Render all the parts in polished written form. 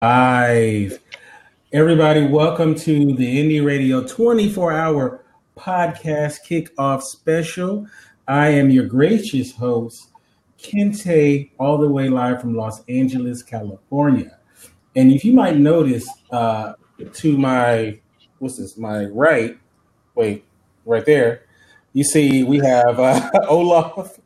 Live. Everybody, welcome to the Indy Radio 24-hour podcast kickoff special. I am your gracious host, Kinte, all the way live from Los Angeles, California. And if you might notice, to my, my right, right there, you see we have Olaf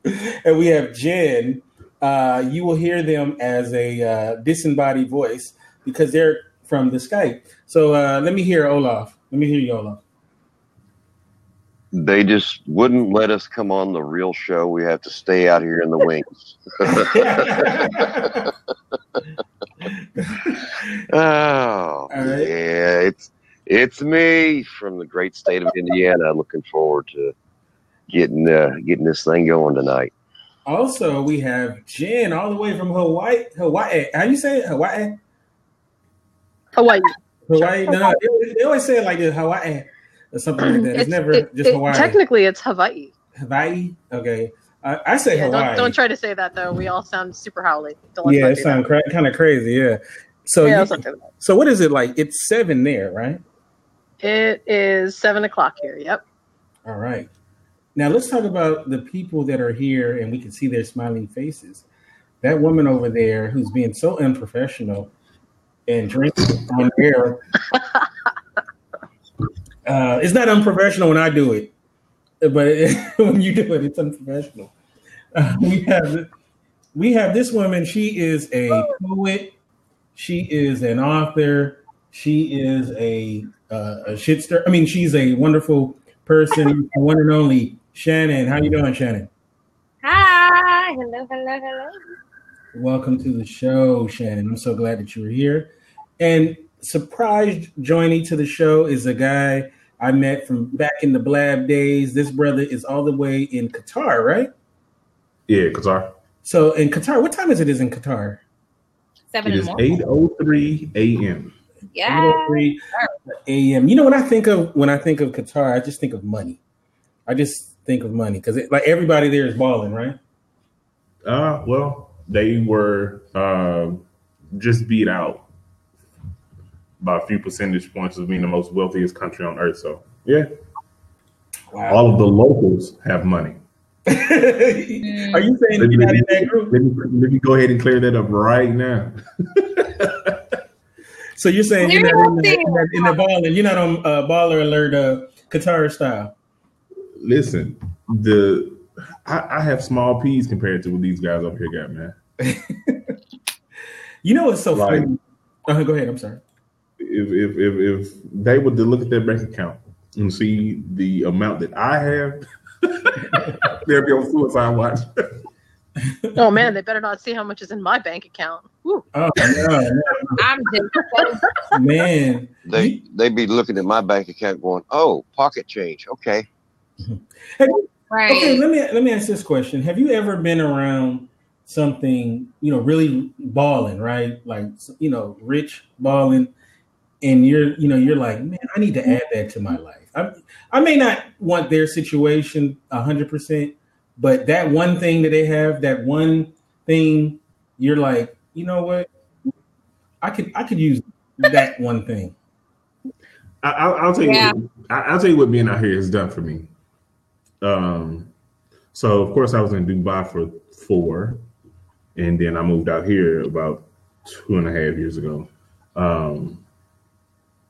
and we have Jen. You will hear them as a disembodied voice because they're from the Skype. So let me hear Olaf. Let me hear you, Olaf. They just wouldn't let us come on the real show. We have to stay out here in the wings. Oh, right. Yeah, it's me from the great state of Indiana. Looking forward to getting this thing going tonight. Also, we have Jen all the way from Hawaii. How you say it? Hawaii. No, they always say it like this, Hawaii or something like that. It's never just Hawaii. Technically, it's Hawaii. Hawaii? Okay. I say Hawaii. Don't try to say that, though. We all sound super howly. Yeah, it sounds kind of crazy, yeah. So, so what is it like? It's 7 there, right? It is 7 o'clock here, yep. All right. Now, let's talk about the people that are here, and we can see their smiling faces. That woman over there who's being so unprofessional and drinking on air. It's not unprofessional when I do it, but when you do it, it's unprofessional. We have this woman. She is a poet. She is an author. She is a shitster. I mean, she's a wonderful person. The one and only Shannon. How you doing, Shannon? Hi. Hello. Welcome to the show, Shannon. I'm so glad that you were here. And surprised joining to the show is a guy I met from back in the Blab days. This brother is all the way in Qatar, right? Yeah, Qatar. So in Qatar, what time is it in Qatar? 7 It is 8:03 a.m. Yeah. 8:03 a.m. You know, when I think of Qatar, I just think of money. Because like everybody there is balling, right? Well, they were just beat out by a few percentage points of being the most wealthiest country on earth. So, yeah. Wow. All of the locals have money. Are you saying you're not in that group? Let me go ahead and clear that up right now. So you're saying you're not in the balling. You're not on baller alert Qatar style. Listen, I have small peas compared to what these guys up here got, man. You know what's so funny? Go ahead. I'm sorry. If they were to look at their bank account and see the amount that I have, they'll be on suicide watch. Oh man, they better not see how much is in my bank account. Woo. Oh no. I'm just man. They be looking at my bank account going, "Oh, pocket change, okay." right. Okay, let me ask this question: have you ever been around something, really balling, right? Like, rich balling, and you're like, man, I need to add that to my life. I may not want their situation 100%, but that one thing that they have, that one thing, you're like, you know what? I could use that one thing. I'll tell you. I'll tell you what being out here has done for me. So of course I was in Dubai for 4, and then I moved out here about 2.5 years ago.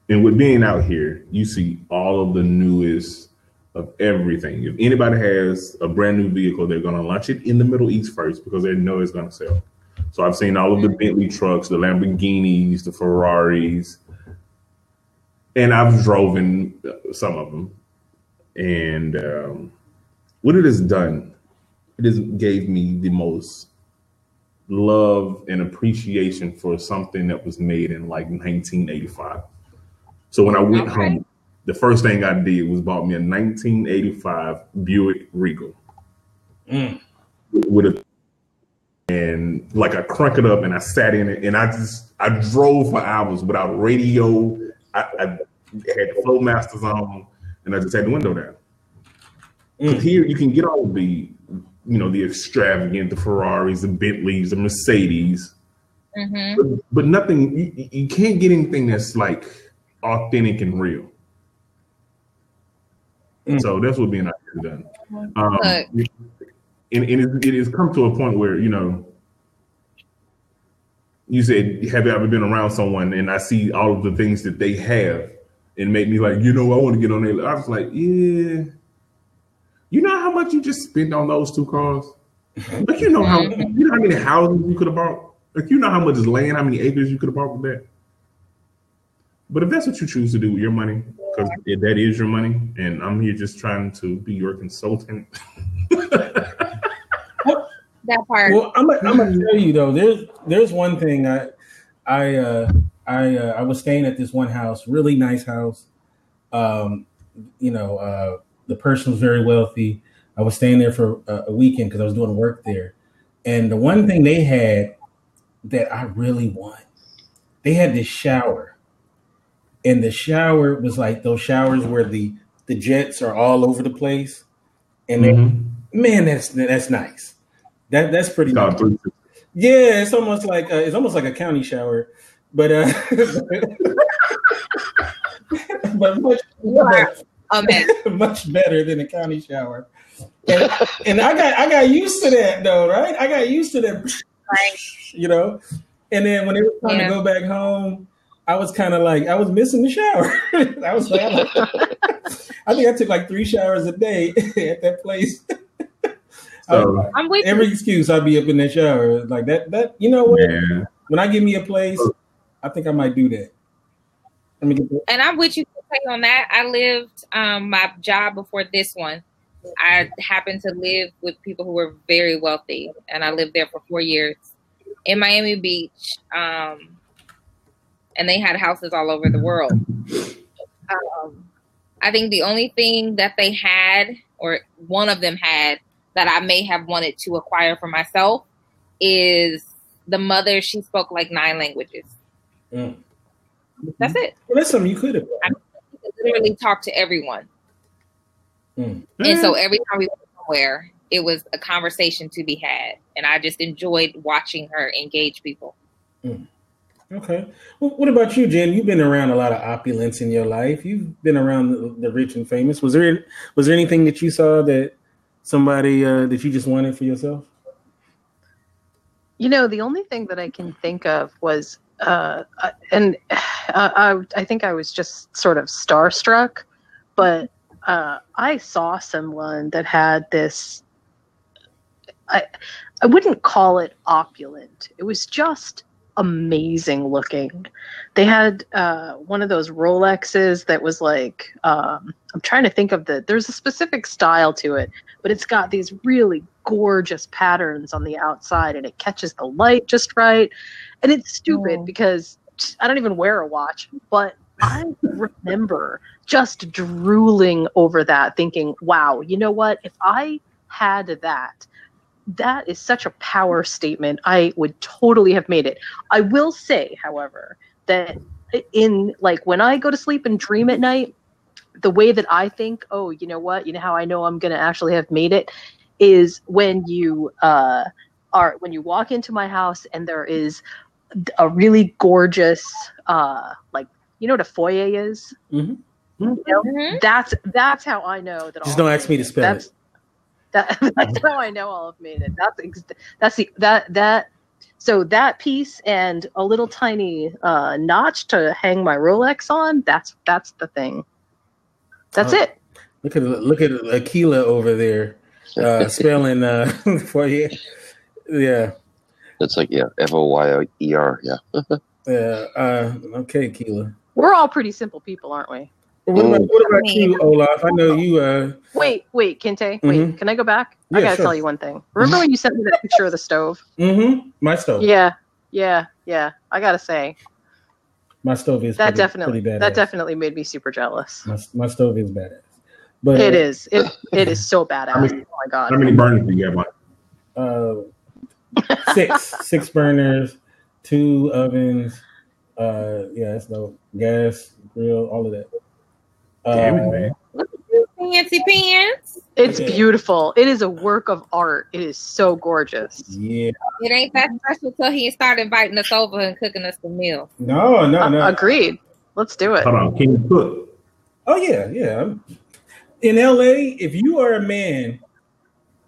And with being out here, you see all of the newest of everything. If anybody has a brand new vehicle, they're going to launch it in the Middle East first because they know it's going to sell. So I've seen all of the Bentley trucks, the Lamborghinis, the Ferraris, and I've driven some of them. And what it has done, it has gave me the most love and appreciation for something that was made in like 1985. So when I went home, the first thing I did was bought me a 1985 Buick Regal and like I crank it up and I sat in it and I drove for hours without radio. I had the Flowmasters on and I just had the window down. Here you can get all of the extravagant, the Ferraris, the Bentleys, the Mercedes, but nothing. You can't get anything that's like authentic and real. So that's what being out here done. And it has come to a point where, you know, you said, have you ever been around someone and I see all of the things that they have and make me like, you know, I want to get on there. I was like, yeah. You know how much you just spent on those two cars? Like, you know how many houses you could have bought? Like, you know how much land, how many acres you could have bought with that? But if that's what you choose to do with your money, because that is your money, and I'm here just trying to be your consultant. That part. Well, I'm gonna tell you though. There's one thing I was staying at this one house, really nice house. The person was very wealthy. I was staying there for a weekend because I was doing work there, and the one thing they had that I really want, they had this shower, and the shower was like those showers where the jets are all over the place, and man, that's nice. That's pretty nice. Yeah, it's almost like a county shower, but but much better than a county shower. And I got used to that though, right? I got used to that, you know. And then when it was time to go back home, I was kind of like I was missing the shower. I was like, I think I took like 3 showers a day at that place. So I'm with every excuse I'd be up in that shower like that. You know what? Yeah. When I give me a place, I think I might do that. And I'm with you on that. I lived my job before this one. I happened to live with people who were very wealthy, and I lived there for 4 years in Miami Beach. And they had houses all over the world. I think the only thing that they had, or one of them had, that I may have wanted to acquire for myself is the mother. She spoke like 9 languages. That's it. Well, that's something you could have. I literally talked to everyone. And so every time we went somewhere, it was a conversation to be had. And I just enjoyed watching her engage people. Okay. Well, what about you, Jen? You've been around a lot of opulence in your life. You've been around the rich and famous. Was there anything that you saw that somebody that you just wanted for yourself? You know, the only thing that I can think of was, I think I was just sort of starstruck, but I saw someone that had this, I wouldn't call it opulent. It was just amazing looking. They had one of those Rolexes that was like, I'm trying to think of there's a specific style to it, but it's got these really gorgeous patterns on the outside and it catches the light just right. And it's stupid because I don't even wear a watch, but I remember just drooling over that thinking, wow, you know what? If I had that is such a power statement. I would totally have made it. I will say, however, that in like when I go to sleep and dream at night, the way that I think, oh, you know what? You know how I know I'm going to actually have made it is when you walk into my house and there is a really gorgeous, like, you know what a foyer is? Mm-hmm. You know? That's how I know that. Just don't ask me to spell it. That's how I know I'll have made it. So that piece and a little tiny notch to hang my Rolex on. That's the thing. That's it. Look at Aquila over there spelling for you. Yeah. That's like Foyer. Yeah. Okay, Aquila. We're all pretty simple people, aren't we? What about you, Olaf? I know you. Wait, Kinte. Mm-hmm. Can I go back? Yeah, I gotta sure. tell you one thing. Remember when you sent me that picture of the stove? Mm-hmm. My stove. Yeah. I gotta say, my stove is pretty badass. That definitely made me super jealous. My stove is badass. But it is. It is so badass. Oh my god. How many burners do you have on? 6 burners, 2 ovens. It's no gas, grill, all of that. Damn it, man. Look at you fancy pants. It's beautiful. It is a work of art. It is so gorgeous. Yeah. It ain't that special till he started inviting us over and cooking us the meal. No. Agreed. Let's do it. Hold on, can you cook? Oh yeah. In LA, if you are a man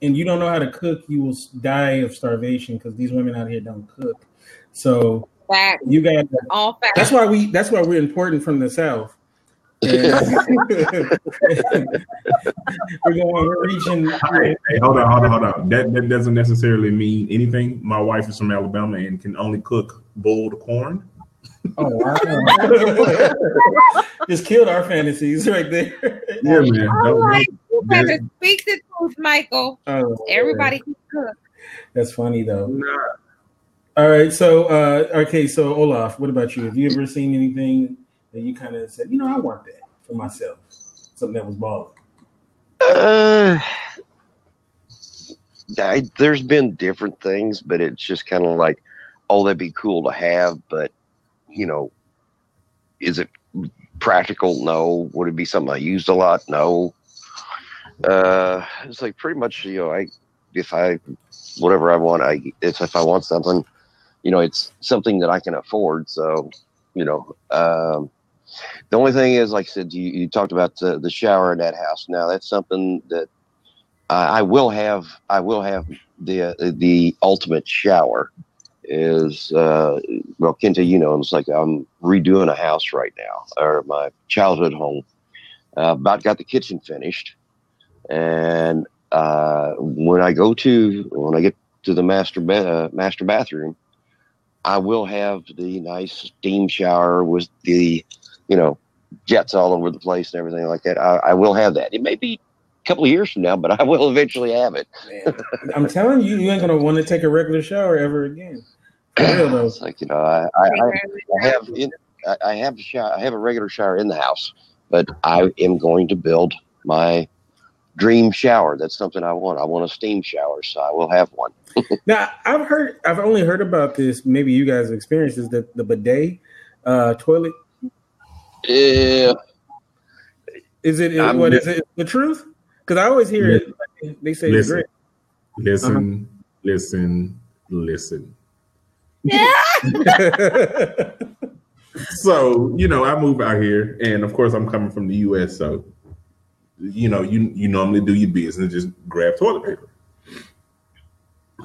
and you don't know how to cook, you will die of starvation because these women out here don't cook. So you got all facts. That's why we're important from the South. We're reaching. Hey, hold on. That doesn't necessarily mean anything. My wife is from Alabama and can only cook boiled corn. Oh wow! Just killed our fantasies right there. Yeah, man. All right, you better speak the truth, Michael. Oh, everybody can cook. That's funny though. Nah. All right, so so Olaf, what about you? Have you ever seen anything that you kind of said, I want that for myself? Something that was balling. There's been different things, but it's just kind of like, oh, that'd be cool to have, but is it practical? No. Would it be something I used a lot? No. It's like pretty much, whatever I want, if I want something, it's something that I can afford. So, the only thing is, like I said, you talked about the shower in that house. Now that's something that I will have the ultimate shower. Is Kinte, it's like I'm redoing a house right now, or my childhood home. About got the kitchen finished, and when I get to the master bathroom, I will have the nice steam shower with the jets all over the place and everything like that. I will have that. It may be a couple of years from now, but I will eventually have it. Man, I'm telling you, you ain't gonna want to take a regular shower ever again. It's like I have a shower. I have a regular shower in the house, but I am going to build my dream shower. That's something I want. I want a steam shower, so I will have one. Now I've only heard about this. Maybe you guys experienced is the bidet toilet. Yeah. Is it the truth? Because I always hear it. They say it's great. Listen. Yeah. So, I move out here, and of course I'm coming from the US, so you normally do your business, just grab toilet paper.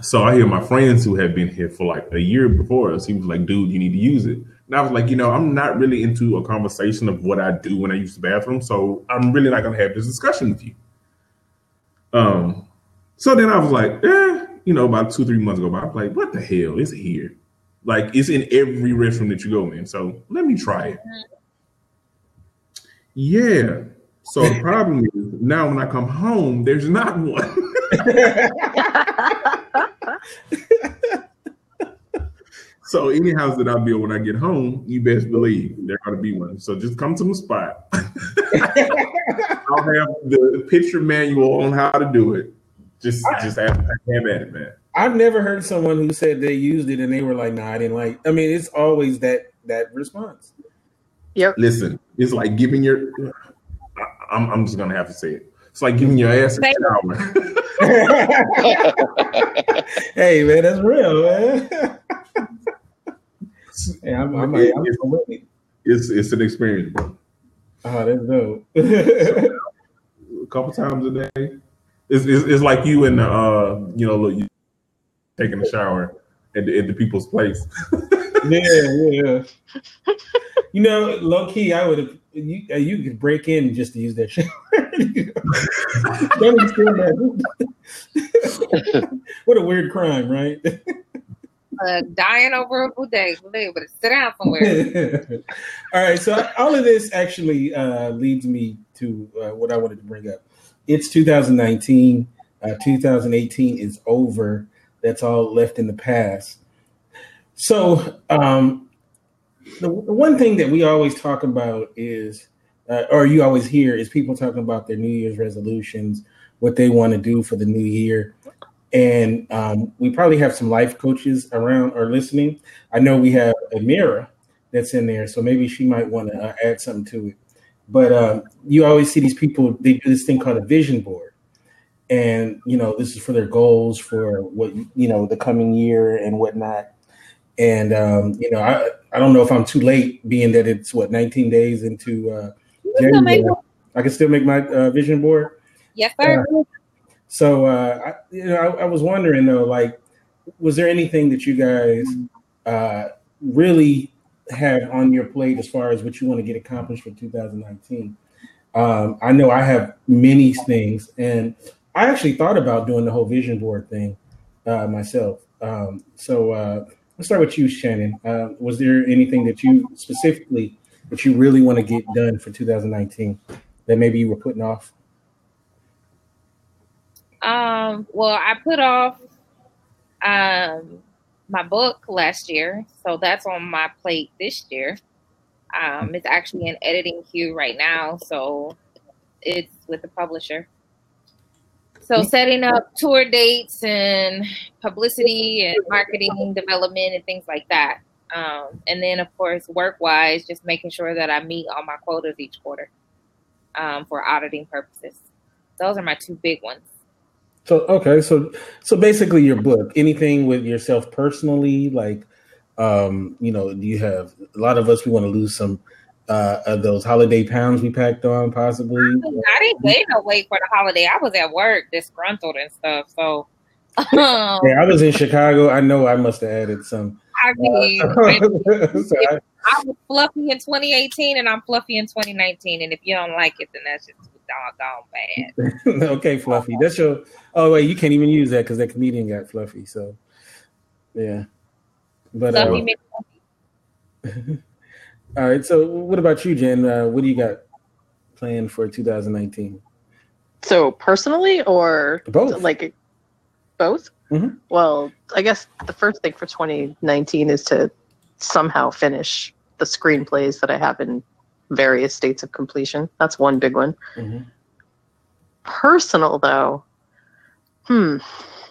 So I hear my friends who have been here for like a year before us, he was like, dude, you need to use it. And I was like, I'm not really into a conversation of what I do when I use the bathroom, so I'm really not gonna have this discussion with you. So then I was like, about 2-3 months ago, I was like, what the hell is here? Like, it's in every restroom that you go in. So let me try it. Yeah. So the problem is now when I come home, there's not one. So any house that I build when I get home, you best believe there's going to be one. So just come to my spot. I'll have the picture manual on how to do it. Just have at it, man. I've never heard someone who said they used it and they were like, "No, I didn't like." I mean, it's always that response. Yep. Listen, it's like giving your. I'm just gonna have to say it. It's like giving your ass a shower. Hey, man, that's real, man. Hey, it's an experience, bro. Oh, that's dope. A couple times a day. It's like you and you taking a shower at the people's place. Yeah. Low key, I would have. You could break in just to use that shower. Don't understand that. What a weird crime, right? Dying over a bidet, but sit down somewhere. All right, so all of this actually leads me to what I wanted to bring up. It's 2019. 2018 is over. That's all left in the past. So the one thing that we always talk about is, or you always hear, is people talking about their New Year's resolutions, what they want to do for the new year. And we probably have some life coaches around or listening. I know we have Amira that's in there, so maybe she might want to add something to it. But you always see these people, they do this thing called a vision board. And, this is for their goals for what, the coming year and whatnot. And, I don't know if I'm too late, being that it's 19 days into January. I can still make my vision board. Yes, sir. So, I was wondering though, like, was there anything that you guys really have on your plate as far as what you want to get accomplished for 2019? I know I have many things, and I actually thought about doing the whole vision board thing myself. So let's start with you, Shannon. Was there anything that you really want to get done for 2019 that maybe you were putting off? Well, I put off my book last year, so that's on my plate this year. It's actually in editing queue right now, so it's with the publisher. So setting up tour dates and publicity and marketing development and things like that. And then, of course, work-wise, just making sure that I meet all my quotas each quarter for auditing purposes. Those are my two big ones. So, okay. So basically your book, anything with yourself personally, like, do you have, a lot of us, we want to lose some of those holiday pounds we packed on, possibly? I didn't gain no weight for the holiday. I was at work disgruntled and stuff. So, yeah, I was in Chicago. I know I must have added some. I mean, I was fluffy in 2018 and I'm fluffy in 2019. And if you don't like it, then that's just doggone bad. Okay, Fluffy. That's your. Oh wait, you can't even use that because that comedian got Fluffy. So, yeah. But Fluffy all right. So, what about you, Jen? What do you got planned for 2019? So, personally, or both? Like both? Mm-hmm. Well, I guess the first thing for 2019 is to somehow finish the screenplays that I have in various states of completion. That's one big one. Mm-hmm. Personal, though,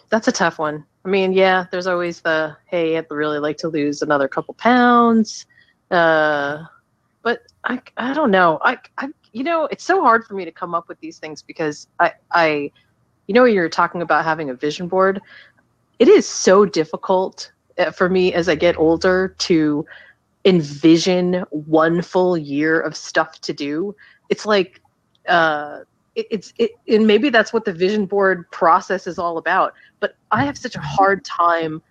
that's a tough one. I mean, yeah, there's always the, hey, I'd really like to lose another couple pounds. But I don't know. I it's so hard for me to come up with these things because you're talking about having a vision board. It is so difficult for me as I get older to envision one full year of stuff to do. It's like, and maybe that's what the vision board process is all about. But I have such a hard time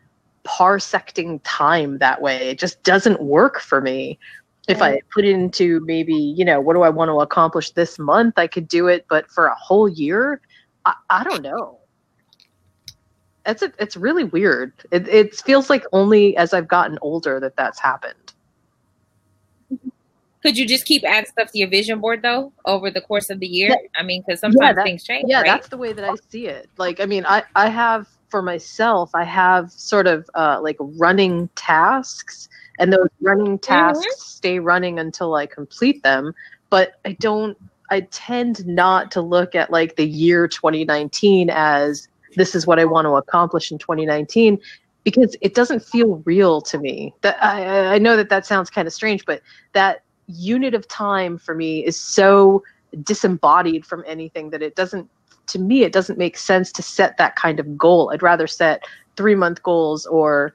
parsecting time that way. It just doesn't work for me. If I put it into maybe, what do I want to accomplish this month? I could do it, but for a whole year, I don't know. It's really weird. It feels like only as I've gotten older that's happened. Could you just keep adding stuff to your vision board though over the course of the year? I mean, because sometimes things change. Yeah, right? That's the way that I see it. Like, I mean, I have for myself, I have sort of like running tasks, and those running tasks stay running until I complete them. But I tend not to look at like the year 2019 as this is what I want to accomplish in 2019, because it doesn't feel real to me. That I know that sounds kind of strange, but that unit of time for me is so disembodied from anything that it doesn't make sense to set that kind of goal. I'd rather set 3-month goals or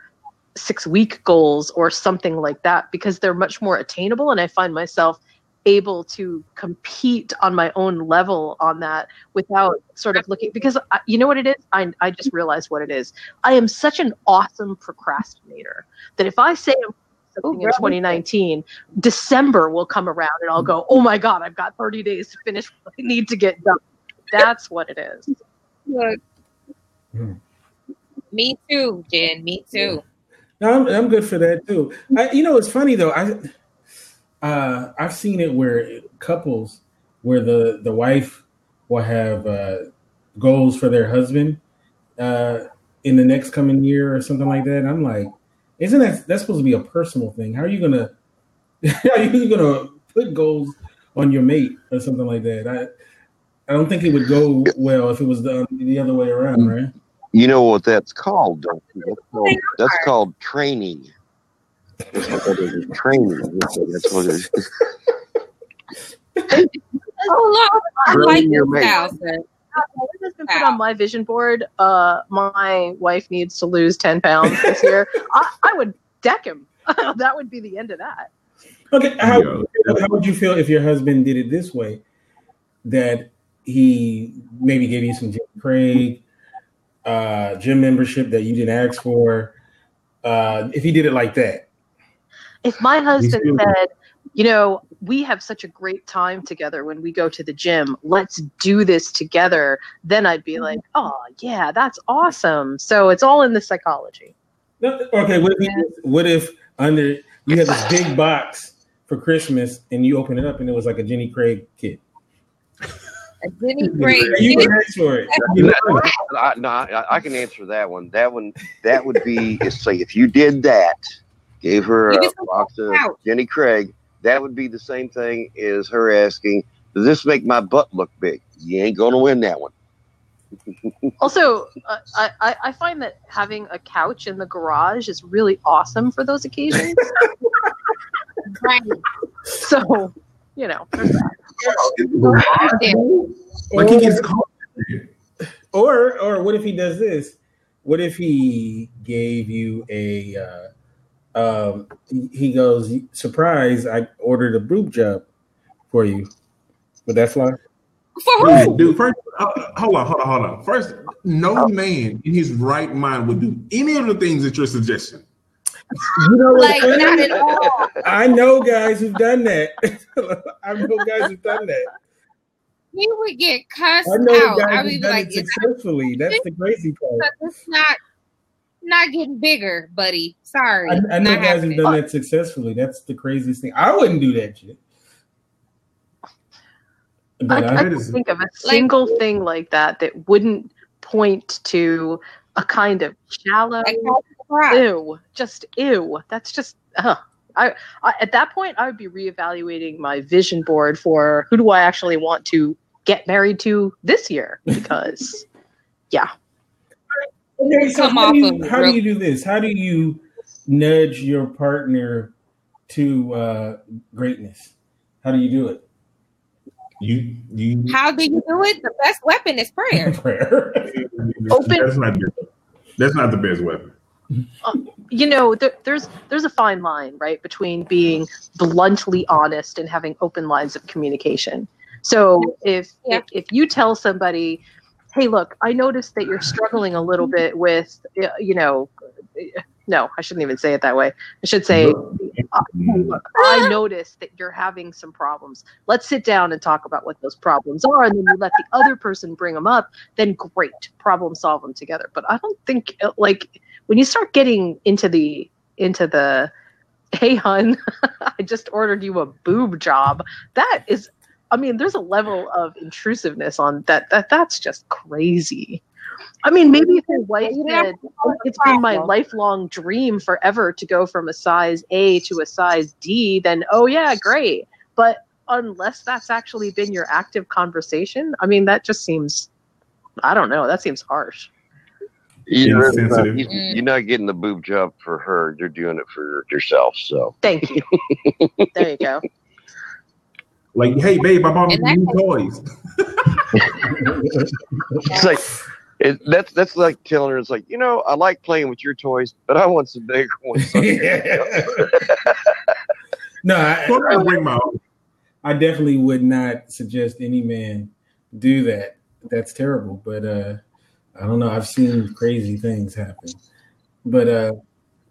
6-week goals or something like that, because they're much more attainable, and I find myself able to compete on my own level on that without sort of looking, because you know what it is? I just realized what it is. I am such an awesome procrastinator that if I say something in 2019, December will come around and I'll go, oh my God, I've got 30 days to finish what I need to get done. That's what it is. Look. Me too, Jen. Me too. No, I'm good for that too. It's funny though. I've seen it where couples, where the wife will have goals for their husband in the next coming year or something like that. And I'm like, isn't that's supposed to be a personal thing? How are you gonna put goals on your mate or something like that? I don't think it would go well if it was the other way around, right? You know what that's called, don't you? That's called training. That's what it is. Training. That's what it is. Oh, I like your style, sir. This has been put on my vision board. My wife needs to lose 10 pounds this year. I would deck him. That would be the end of that. Okay, how would you feel if your husband did it this way? That he maybe gave you some Jim Craig gym membership that you didn't ask for. If he did it like that. If my husband said, you know, we have such a great time together when we go to the gym, let's do this together, then I'd be like, oh, yeah, that's awesome. So it's all in the psychology. Okay, what if under you had this big box for Christmas and you open it up and it was like a Jenny Craig kit? A Jenny Craig you would ask for it. I can answer that one. That would be, say, if you did that, gave her a box of Jenny Craig, that would be the same thing as her asking, does this make my butt look big? You ain't going to win that one. Also, I find that having a couch in the garage is really awesome for those occasions. Right. So, you know, there's that. Like he gets caught. Or what if he does this? What if he gave you a he goes, surprise, I ordered a boob job for you. Would that fly? Dude, first, hold on. First, no man in his right mind would do any of the things that you're suggesting. You know, like, not at all. I know guys who've done that. He would get cussed I know out. guys I who've would be done like, it successfully. That's the crazy part. It's not getting bigger, buddy. Sorry. I know guys who've done that successfully. That's the craziest thing. I wouldn't do that shit. But I can think of a single thing like that wouldn't point to a kind of shallow ew. Just ew. That's just I at that point I would be reevaluating my vision board for who do I actually want to get married to this year, because yeah. Okay, so how do you do this? How do you nudge your partner to greatness? How do you do it? How do you do it? The best weapon is prayer. Prayer. That's not the best weapon. You know, there's a fine line, right, between being bluntly honest and having open lines of communication. So if you tell somebody, hey, look, I noticed that you're struggling a little bit with, you know, no, I shouldn't even say it that way. I should say, look, I noticed that you're having some problems. Let's sit down and talk about what those problems are. And then you let the other person bring them up. Then great, problem solve them together. But I don't think, like, when you start getting into the, hey, hun, I just ordered you a boob job. That is, I mean, there's a level of intrusiveness on that. That's just crazy. I mean, maybe if your wife said, it's been my lifelong dream forever to go from a size A to a size D, then, oh, yeah, great. But unless that's actually been your active conversation, I mean, that just seems, I don't know, that seems harsh. You're not getting the boob job for her. You're doing it for yourself. So thank you. There you go. Like, hey, babe, I bought new toys. It's like, that's like telling her, it's like, you know, I like playing with your toys, but I want some bigger ones. No, I definitely would not suggest any man do that. That's terrible. But I don't know. I've seen crazy things happen. But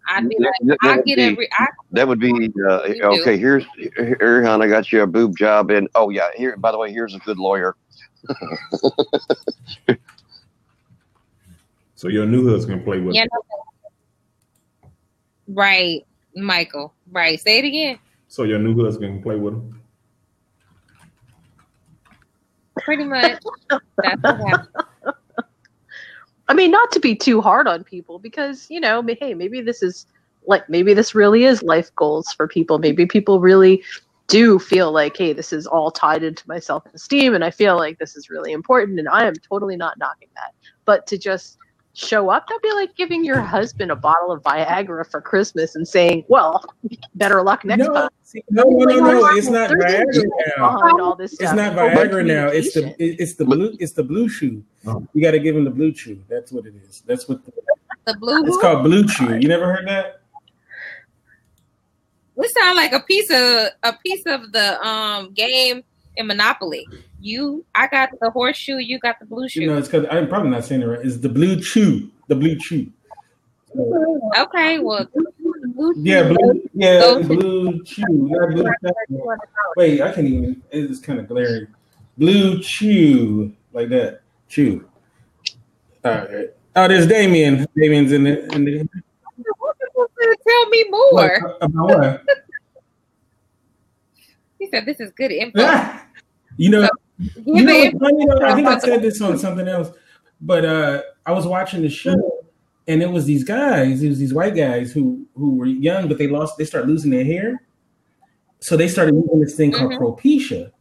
I'd be like, that would be okay. Here, hon, I got you a boob job, and oh yeah, here. By the way, here's a good lawyer. So your new husband play with. Yeah, right, Michael. Right. Say it again. So your new husband can play with him. Pretty much. That's what happened. I mean, not to be too hard on people, because, you know, hey, maybe this really is life goals for people. Maybe people really do feel like, hey, this is all tied into my self-esteem, and I feel like this is really important, and I am totally not knocking that. But to just show up. That'd be like giving your husband a bottle of Viagra for Christmas and saying, "Well, better luck next time." No. It's not Viagra now. It's not Viagra now. It's the blue chew. You got to give him the blue chew. That's what it is. That's what the blue. It's called blue chew. You never heard that? This sounds like a piece of the game in Monopoly. I got the horseshoe, you got the blue shoe. You know, it's because I'm probably not saying it right. It's the blue chew. The blue chew. Okay, well, blue chew. Blue chew. Wait, I can't even. It's kind of glaring. Blue chew, like that. Chew. All right. Oh, there's Damien. Damien's in the. Tell me more. About what? He said, "This is good info." You know, I think I said this on something else, but I was watching the show, and it was these guys. It was these white guys who were young, but they started losing their hair, so they started using this thing called propecia,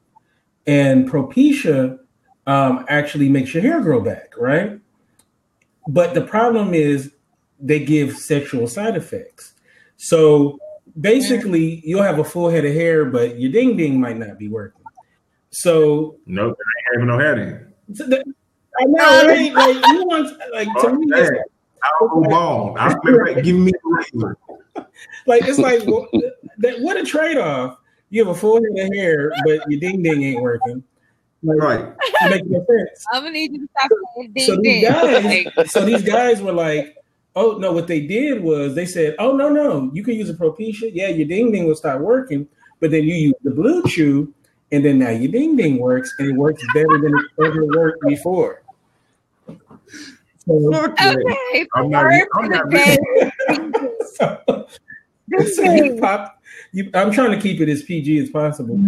and propecia actually makes your hair grow back, right? But the problem is they give sexual side effects. So basically, you'll have a full head of hair, but your ding ding might not be working. So no, I ain't having no head in. I know, right? Like you want, to me, I'll go on. I remember giving me the like it's like what a trade off. You have a full head of hair, but your ding ding ain't working. Like, right? Make no sense. I'm gonna need you to stop saying ding ding. So these guys were like, oh no! What they did was they said, oh no, you can use a propecia. Yeah, your ding ding will start working, but then you use the blue chew. And then now your ding ding works, and it works better than it ever worked before. So, okay, I'm not I'm trying to keep it as PG as possible.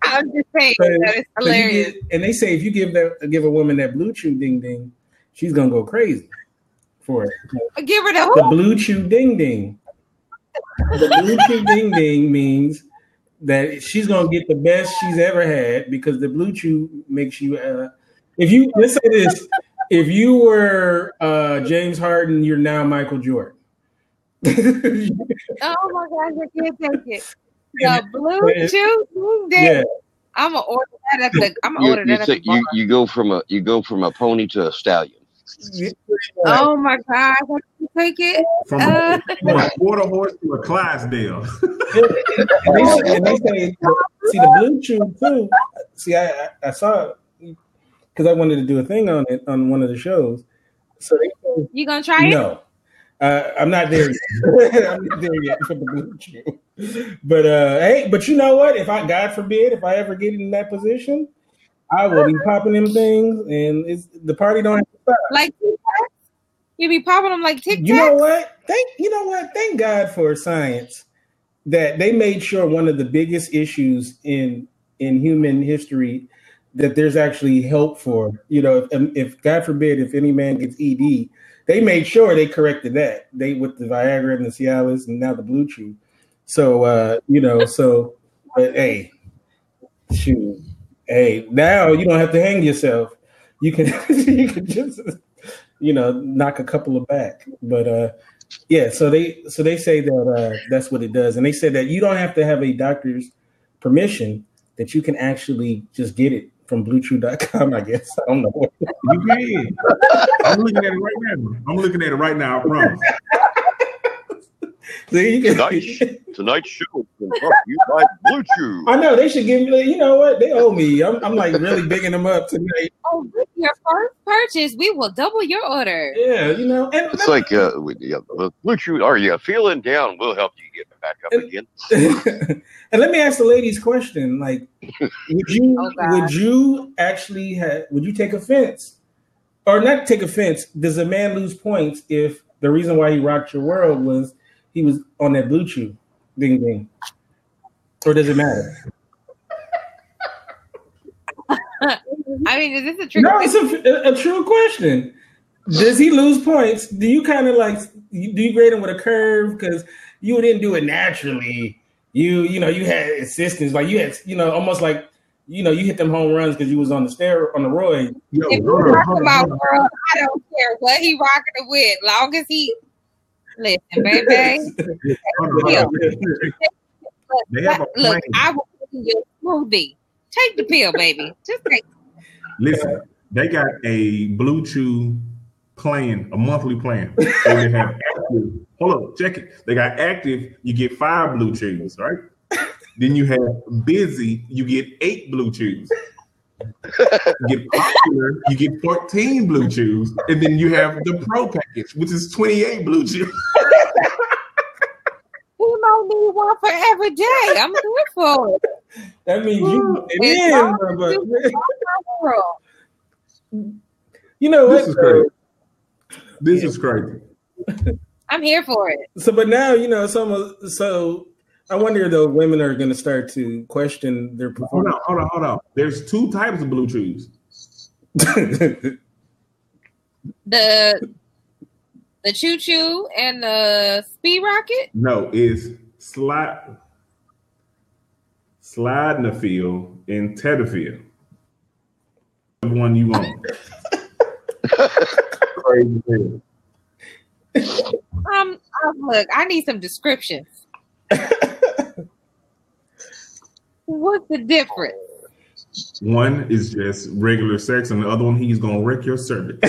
I'm just saying that it's hilarious. And they say if you give a woman that blue chew ding ding, she's gonna go crazy for it. Give her the blue chew ding ding. The blue chew ding ding means that she's gonna get the best she's ever had because the blue chew makes you. Let's say this: if you were James Harden, you're now Michael Jordan. Oh my gosh, I can't take it. The blue chew, yeah. I'm gonna order that at the bar. You go from a pony to a stallion. Oh my gosh, I can take it. From a quarter horse to a Clydesdale. and they say, see the blue chew too. See, I saw it because I wanted to do a thing on it on one of the shows. So you gonna try it? No, I'm not there yet. I'm not there yet for the blue chew. But hey, but you know what? God forbid, if I ever get in that position, I will be popping them things, and the party don't have to stop. Like you be popping them like Tic Tacs. You know what? Thank God for science that they made sure one of the biggest issues in human history that there's actually help for. You know, if God forbid, if any man gets ED, they made sure they corrected that. They with the Viagra and the Cialis and now the blue chew. So but hey, shoot. Hey, now you don't have to hang yourself. You can just knock a couple of back. But yeah, so they say that that's what it does, and they said that you don't have to have a doctor's permission, that you can actually just get it from BlueChew.com. I guess I don't know. You can. I'm looking at it right now. I promise. Tonight's show is brought to you by Blue Chew. I know they should give me. You know what? They owe me. I'm like really bigging them up tonight. Oh, with your first purchase, we will double your order. Yeah, you know. And it's like Blue Chew. Are you feeling down? We'll help you get back up again. And let me ask the ladies question: like, would you take offense, or not take offense? Does a man lose points if the reason why he rocked your world was he was on that blue chew, ding ding, or does it matter? I mean, is this a true? No, it's a true question. Does he lose points? Do you kind of like? Do you grade him with a curve because you didn't do it naturally? You had assistance, like you had, almost like you hit them home runs because you was on the roid. Yo, if you're talking about girl, I don't care what he rocking it with, long as he listen, baby. Look, I will put in your smoothie. Take the pill, baby. Just take. Listen, they got a Blue Chew plan, a monthly plan. So they have active. Hold on, check it. They got active. You get 5 Blue Chews, right? Then you have busy. You get 8 Blue Chews. You get popular. You get 14 Blue Chews, and then you have the Pro package, which is 28 Blue Chews. You might need one for every day. I'm here for it. That means you. You know what? This is crazy. This is crazy. I'm here for it. So, but now so I wonder though, women are going to start to question their performance. Hold on. There's 2 types of Blue Chews. The Choo Choo and the Speed Rocket? No, it's Slidenophil and Tadalafil. The one you want. Crazy. Look, I need some descriptions. What's the difference? One is just regular sex, and the other one, he's gonna wreck your cervix.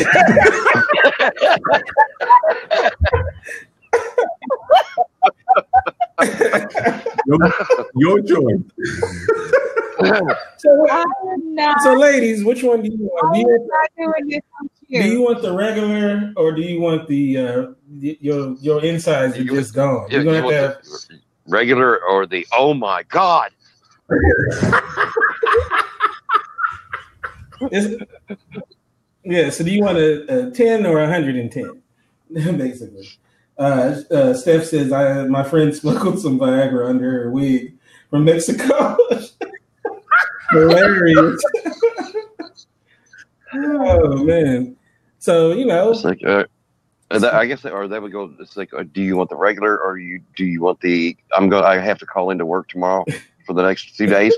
your choice. So, ladies, which one do you want? Do you want the regular, or do you want the your insides are just gone? You're gonna have to regular or the oh my god. Yeah. So, do you want a 10 or 110? Basically, Steph says my friend smuggled some Viagra under her wig from Mexico. Hilarious. Oh man. So it's like I guess or that would go. It's like, do you want the regular or do you want the? I have to call into work tomorrow for the next 2 days.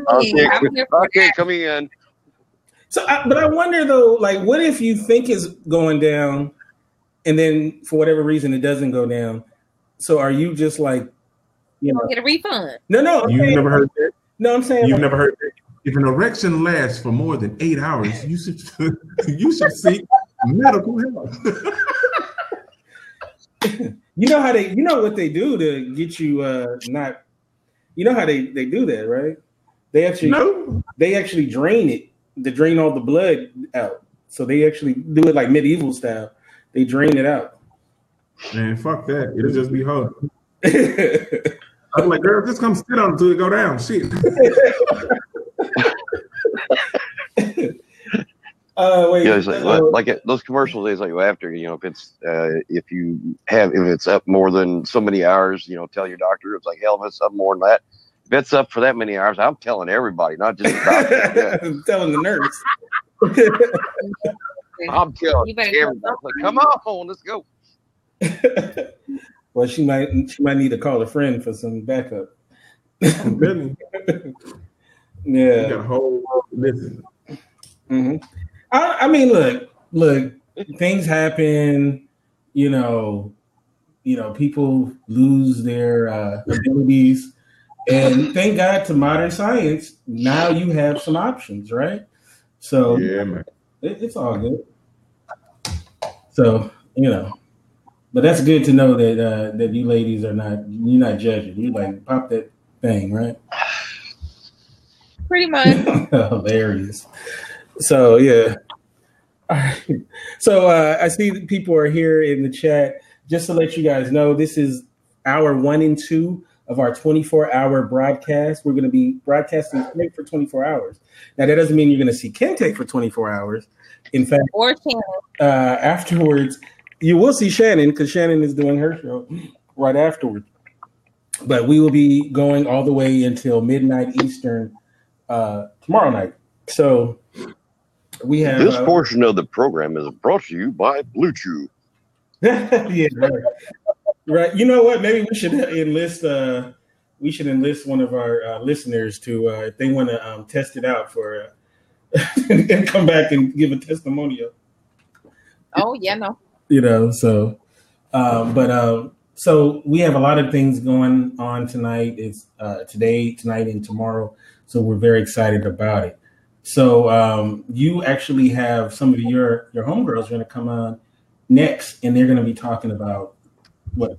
Okay, coming in. So, but I wonder though, like, what if you think it's going down, and then for whatever reason it doesn't go down? So, are you just like, you don't get a refund? No. You've never heard that? No, I'm saying you've never heard that. If an erection lasts for more than 8 hours, you should seek medical help. You know what they do to get you not. You know how they do that, right? They actually drain it. They drain all the blood out. So they actually do it like medieval style. They drain it out. Man, fuck that. It'll just be hard. I'm like, girl, just come sit on it until it go down. Shit. Wait. Yeah, it's like those commercials. It's like after if it's up more than so many hours, tell your doctor. It's like hell if it's up more than that. If it's up for that many hours, I'm telling everybody, not just the doctor. I'm telling the nurse. I'm telling everybody. Like, come on, let's go. Well, she might need to call a friend for some backup. Really? Yeah. You got a whole listen. Mm-hmm. I mean, look, things happen. People lose their abilities, and thank God to modern science. Now you have some options, right? So yeah, man, it's all good. So but that's good to know that you ladies you're not judging. You like pop that thing, right? Pretty much. Hilarious. So yeah. All right. So I see that people are here in the chat. Just to let you guys know, this is hour 1 and 2 of our 24-hour broadcast. We're going to be broadcasting for 24 hours. Now that doesn't mean you're going to see Kinte for 24 hours. In fact, or Shannon. Afterwards, you will see Shannon because Shannon is doing her show right afterwards. But we will be going all the way until midnight Eastern tomorrow night. So we have this portion of the program is brought to you by Blue Chew. Yeah, right. You know what? Maybe we should enlist we should enlist one of our listeners to if they want to test it out for and come back and give a testimonial. Oh yeah, no. So so we have a lot of things going on tonight. It's today, tonight, and tomorrow. So we're very excited about it. So you actually have some of your homegirls going to come on next, and they're going to be talking about the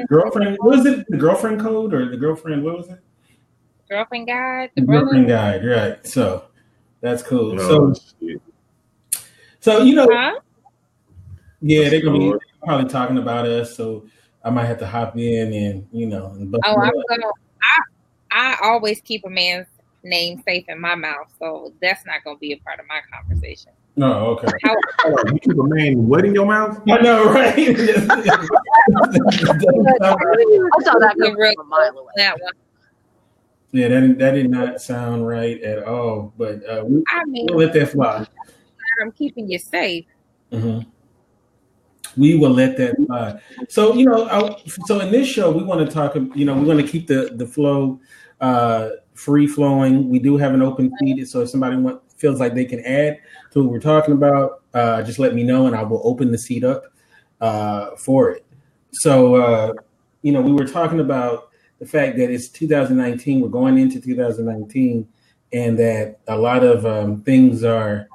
girlfriend. What was it? The girlfriend code or the girlfriend? What was it? Girlfriend guide. The girlfriend guide, right? So that's cool. No, so Huh? Yeah, they're gonna be probably talking about us, so I might have to hop in and I always keep a man's name safe in my mouth, so that's not gonna be a part of my conversation. No, okay. You keep a man what in your mouth? I know, right? I saw that go from a mile away. That one. Yeah, that did not sound right at all. But we'll let that fly. I'm keeping you safe. Mm-hmm. We will let that fly. So so in this show, we want to talk. We want to keep the flow free flowing. We do have an open feed, so if somebody feels like they can add to what we're talking about, just let me know, and I will open the seat up for it. So we were talking about the fact that it's 2019. We're going into 2019, and that a lot of things are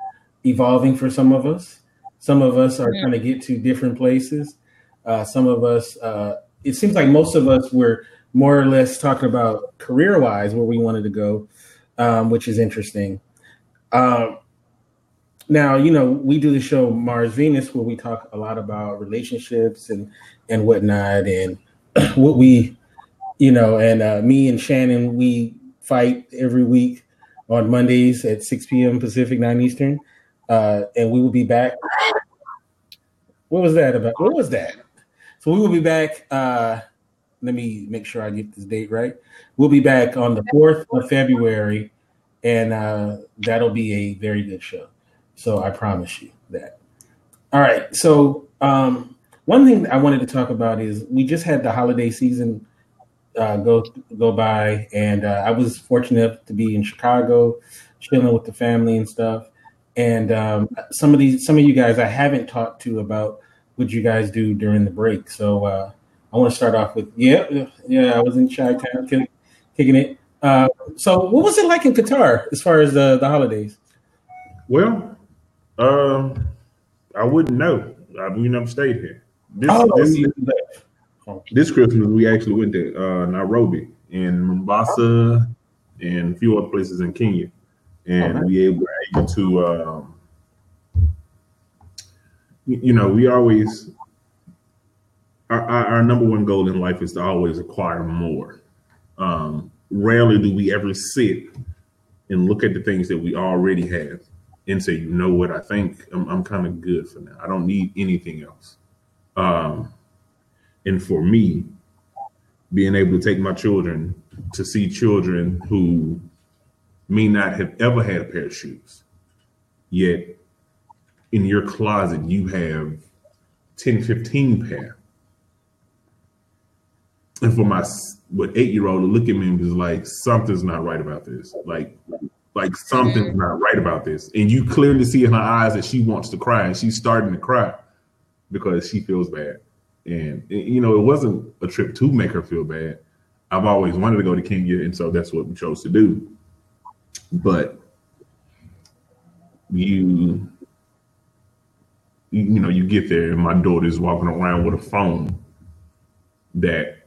evolving for some of us. Some of us are trying to get to different places. Some of us, it seems like most of us were more or less talking about career-wise where we wanted to go, which is interesting. Now, we do the show Mars Venus, where we talk a lot about relationships and whatnot, and what we, and me and Shannon, we fight every week on Mondays at 6 p.m. Pacific, 9 Eastern. And we will be back. What was that about? What was that? So we will be back. Let me make sure I get this date right. We'll be back on the 4th of February, and that'll be a very good show. So I promise you that. All right. So one thing I wanted to talk about is we just had the holiday season go by, and I was fortunate to be in Chicago, chilling with the family and stuff. And some of you guys I haven't talked to about what you guys do during the break. So I want to start off with I was in Chi-Town kicking it. So what was it like in Qatar as far as the holidays? Well, I wouldn't know. We never stayed here. This Christmas we actually went to Nairobi and Mombasa and a few other places in Kenya. And we were able to, we always, our number one goal in life is to always acquire more. Rarely do we ever sit and look at the things that we already have and say, you know what, I think I'm kind of good for now. I don't need anything else. And for me, being able to take my children to see children who may not have ever had a pair of shoes, yet in your closet you have 10, 15 pair. And for my 8-year-old to look at me and be like, something's not right about this. Like something's not right about this. And you clearly see in her eyes that she wants to cry, and she's starting to cry because she feels bad. And, it wasn't a trip to make her feel bad. I've always wanted to go to Kenya, and so that's what we chose to do. But you get there and my daughter's walking around with a phone that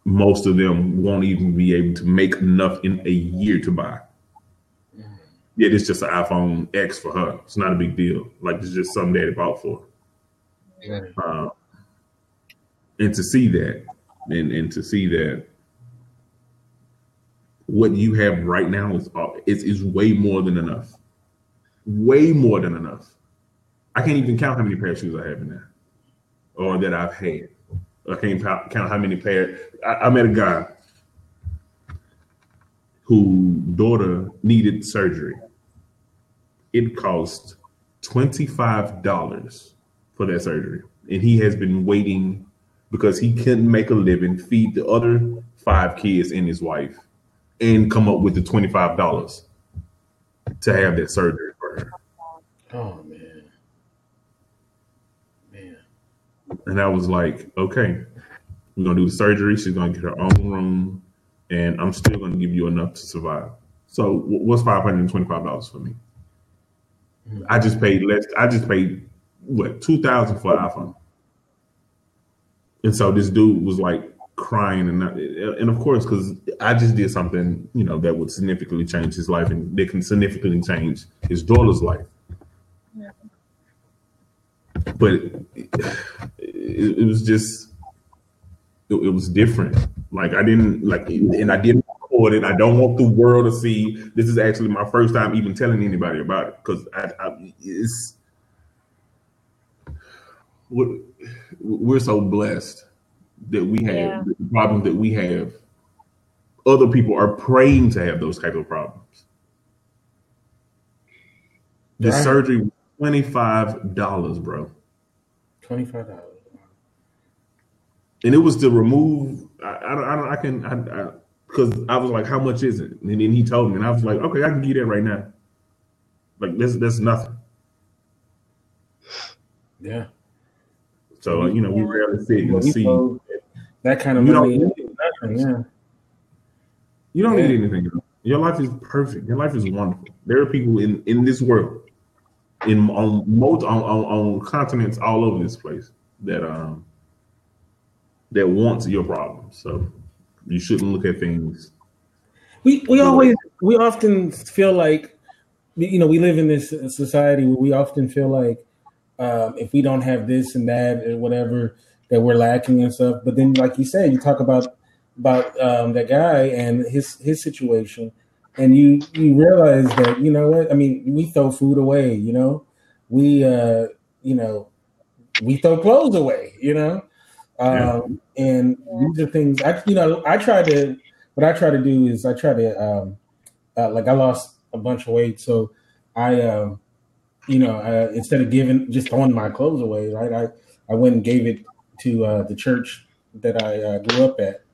most of them won't even be able to make enough in a year to buy. Yet it's just an iPhone X for her. It's not a big deal. Like, it's just something daddy bought for her. And to see that, and to see that what you have right now is way more than enough. Way more than enough. I can't even count how many pair of shoes I have in there, or that I've had. I can't count how many pair. I met a guy whose daughter needed surgery. It cost $25 for that surgery, and he has been waiting because he couldn't make a living, feed the other 5 kids and his wife, and come up with the $25 to have that surgery for her. Oh man. And I was like, okay, we're gonna do the surgery. She's gonna get her own room, and I'm still gonna give you enough to survive. So what's $525 for me? I just paid less. I just paid what, $2,000 for an iPhone. And so this dude was like crying, and of course, because I just did something, that would significantly change his life, and that can significantly change his daughter's life. Yeah. But it was just, it was different. Like I didn't record it. I don't want the world to see. This is actually my first time even telling anybody about it, because we're so blessed that we have the problems that we have. Other people are praying to have those type of problems. The surgery was $25, bro. $25. And it was to remove. Because I was like, how much is it? And then he told me, and I was like, okay, I can give you that right now. Like that's nothing. Yeah. So we rarely sit and see that kind of money. You don't need anything. Your life is perfect. Your life is wonderful. There are people in this world, on continents all over this place that wants your problems. So you shouldn't look at things. We often feel like, we live in this society where we often feel like, if we don't have this and that or whatever, that we're lacking and stuff. But then, like you said, you talk about that guy and his situation, and you realize that, what I mean. We throw food away, we throw clothes away, and these are things. What I try to do is I lost a bunch of weight, so I. Instead of throwing my clothes away, right? I went and gave it to the church that I grew up at,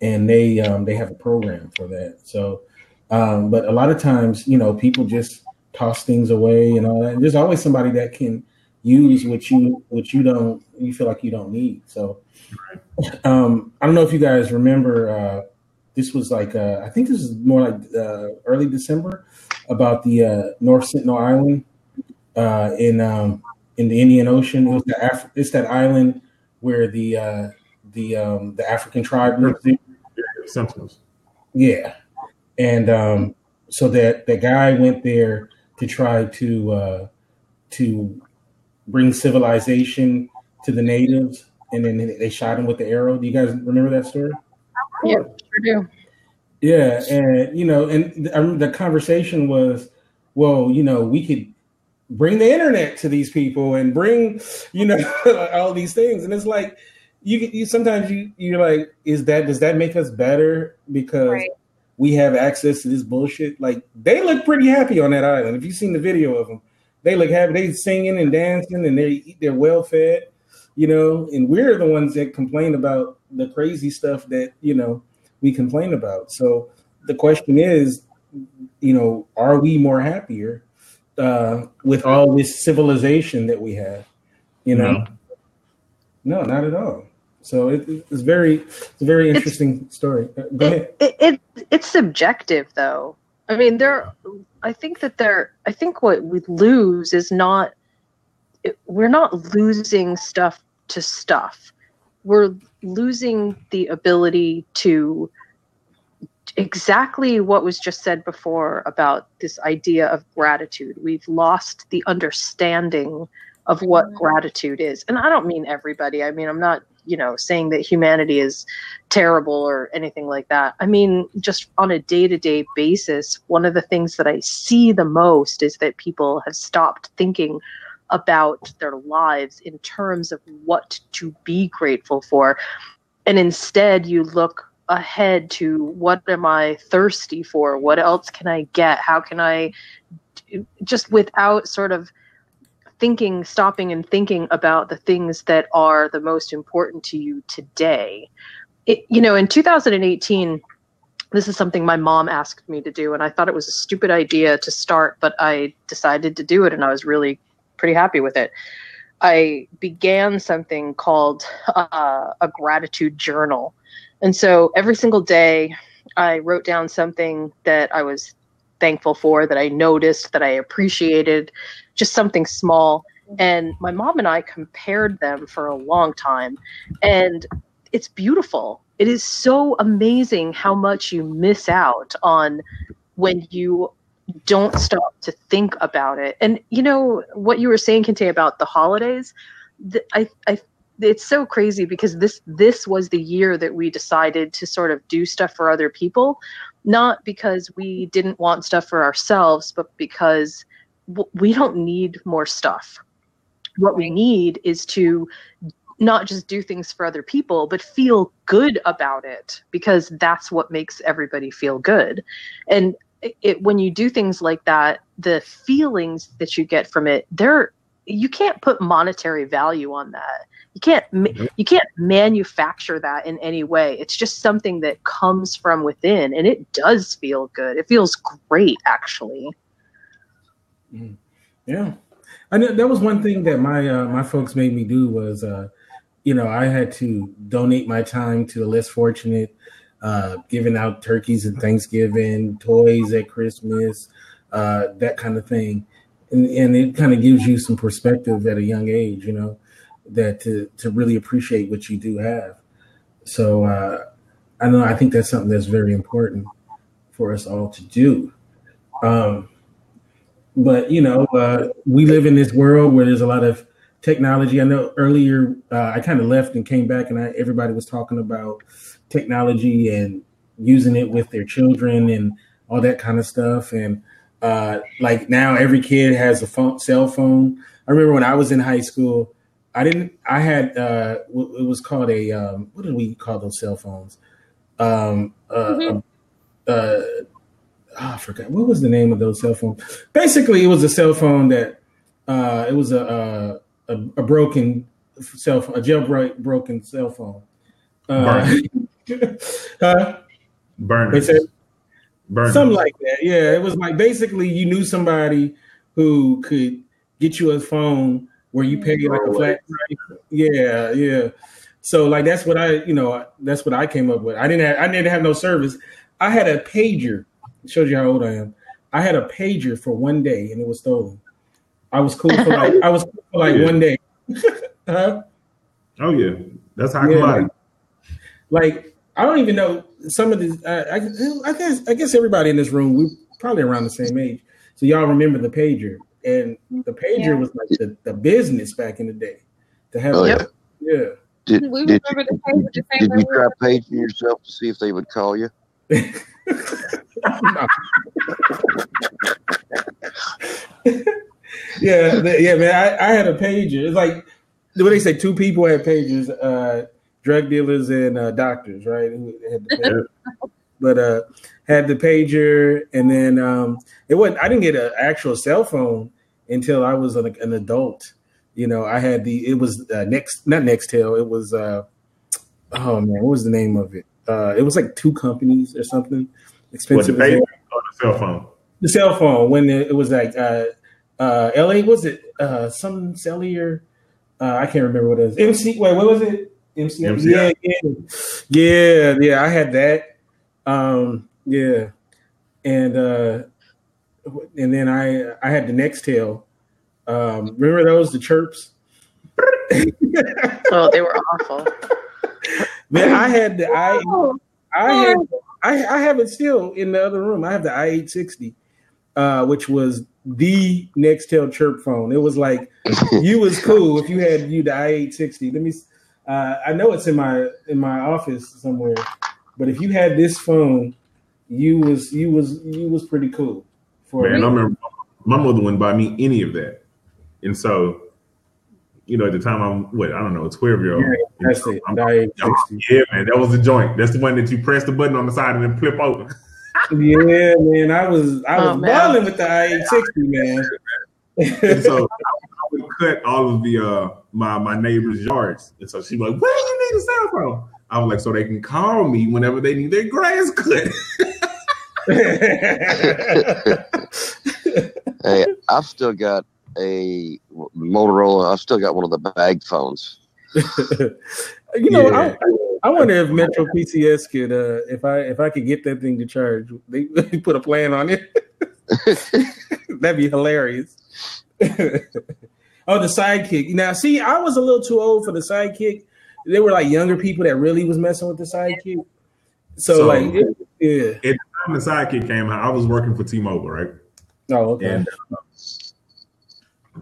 and they have a program for that. So, but a lot of times, people just toss things away and all that. And there's always somebody that can use what you feel like you don't need. So, I don't know if you guys remember. This was like I think this is more like early December, about the North Sentinel Island. In the Indian Ocean. It's that island where the African tribe lives in. Sentinels. Yeah, and so that guy went there to try to bring civilization to the natives, and then they shot him with the arrow. Do you guys remember that story? Yeah, sure do. Yeah, and the conversation was, well, we could bring the internet to these people and bring, all these things. And it's like, you sometimes you're like, does that make us better because we have access to this bullshit? Like, they look pretty happy on that island. If you've seen the video of them, they look happy. They singing and dancing, and they're well fed, and we're the ones that complain about the crazy stuff that, we complain about. So the question is, are we more happier with all this civilization that we have? No, not at all. So it's a very interesting story. Go ahead. It's subjective, though. I mean, I think what we lose is we're not losing stuff to stuff. We're losing the ability to, exactly what was just said before about this idea of gratitude. We've lost the understanding of what gratitude is. And I don't mean everybody. I mean, I'm not, saying that humanity is terrible or anything like that. I mean, just on a day-to-day basis, one of the things that I see the most is that people have stopped thinking about their lives in terms of what to be grateful for. And instead you look ahead to, what am I thirsty for? What else can I get? How can I, just without sort of stopping and thinking about the things that are the most important to you today. In 2018, this is something my mom asked me to do, and I thought it was a stupid idea to start, but I decided to do it, and I was really pretty happy with it. I began something called a gratitude journal. And so every single day I wrote down something that I was thankful for, that I noticed, that I appreciated, just something small. And my mom and I compared them for a long time, and it's beautiful. It is so amazing how much you miss out on when you don't stop to think about it. And what you were saying, Kinte, about the holidays, it's so crazy because this was the year that we decided to sort of do stuff for other people, not because we didn't want stuff for ourselves, but because we don't need more stuff. What we need is to not just do things for other people, but feel good about it, because that's what makes everybody feel good. And when you do things like that, the feelings that you get from it, you can't put monetary value on that. You can't manufacture that in any way. It's just something that comes from within, and it does feel good. It feels great, actually. Yeah, I know that was one thing that my folks made me do was, I had to donate my time to the less fortunate, giving out turkeys at Thanksgiving, toys at Christmas, that kind of thing. And it kind of gives you some perspective at a young age, that to really appreciate what you do have. So I think that's something that's very important for us all to do. But we live in this world where there's a lot of technology. I know earlier I kind of left and came back, and everybody was talking about technology and using it with their children and all that kind of stuff. And like now every kid has a cell phone. I remember when I was in high school, I had it was called what did we call those cell phones? I forgot. What was the name of those cell phones? Basically, it was a cell phone that it was a broken cell phone, a jailbroken cell phone. Burners. Something like that. Yeah, it was like basically you knew somebody who could get you a phone where you pay like a flat price. Yeah. So like that's what I came up with. I didn't have no service. I had a pager. It shows you how old I am. I had a pager for one day and it was stolen. I was cool for like 1 day. Oh yeah, that's how I come out. Like I don't even know some of these. I guess everybody in this room, we're probably around the same age. So y'all remember the pager, and the pager was like the business back in the day. To have Did you try paging yourself to see if they would call you? Yeah, man. I had a pager. It's like what they say. Two people had pagers. Drug dealers and doctors, right? Who had the pager. But had the pager, and then it wasn't. I didn't get an actual cell phone until I was an adult. I had it was not Nextel. It was oh man, what was the name of it? It was like two companies or something. Expensive. What, the pager or the cell phone? The cell phone when it was like LA. Was it some cellular? I can't remember what it was. MC. Wait, what was it? MCI. Yeah. I had that. And then I had the Nextel. Remember those, the chirps? Oh, they were awful. Man, I had the I have it still in the other room. I have the i860, which was the Nextel chirp phone. It was like you was cool if you had the i860. Let me. I know it's in my office somewhere, but if you had this phone, you was pretty cool. I remember my mother wouldn't buy me any of that, and so at the time I'm I don't know, a 12-year-old. Yeah, that's it. Yeah, man, that was the joint. That's the one that you press the button on the side and then flip over. Yeah, man, I was balling with the i860, man. And so I would cut all of the my neighbor's yards, and so she's like, "Where do you need a cell phone?" I was like, "So they can call me whenever they need their grass cut." Hey, I've still got a Motorola. I've still got one of the bag phones. I wonder if Metro PCS could, if I could get that thing to charge, they put a plan on it. That'd be hilarious. Oh, the Sidekick. Now, see, I was a little too old for the Sidekick. They were like younger people that really was messing with the Sidekick. So like, at the time the Sidekick came out, I was working for T-Mobile, right? Oh, okay. And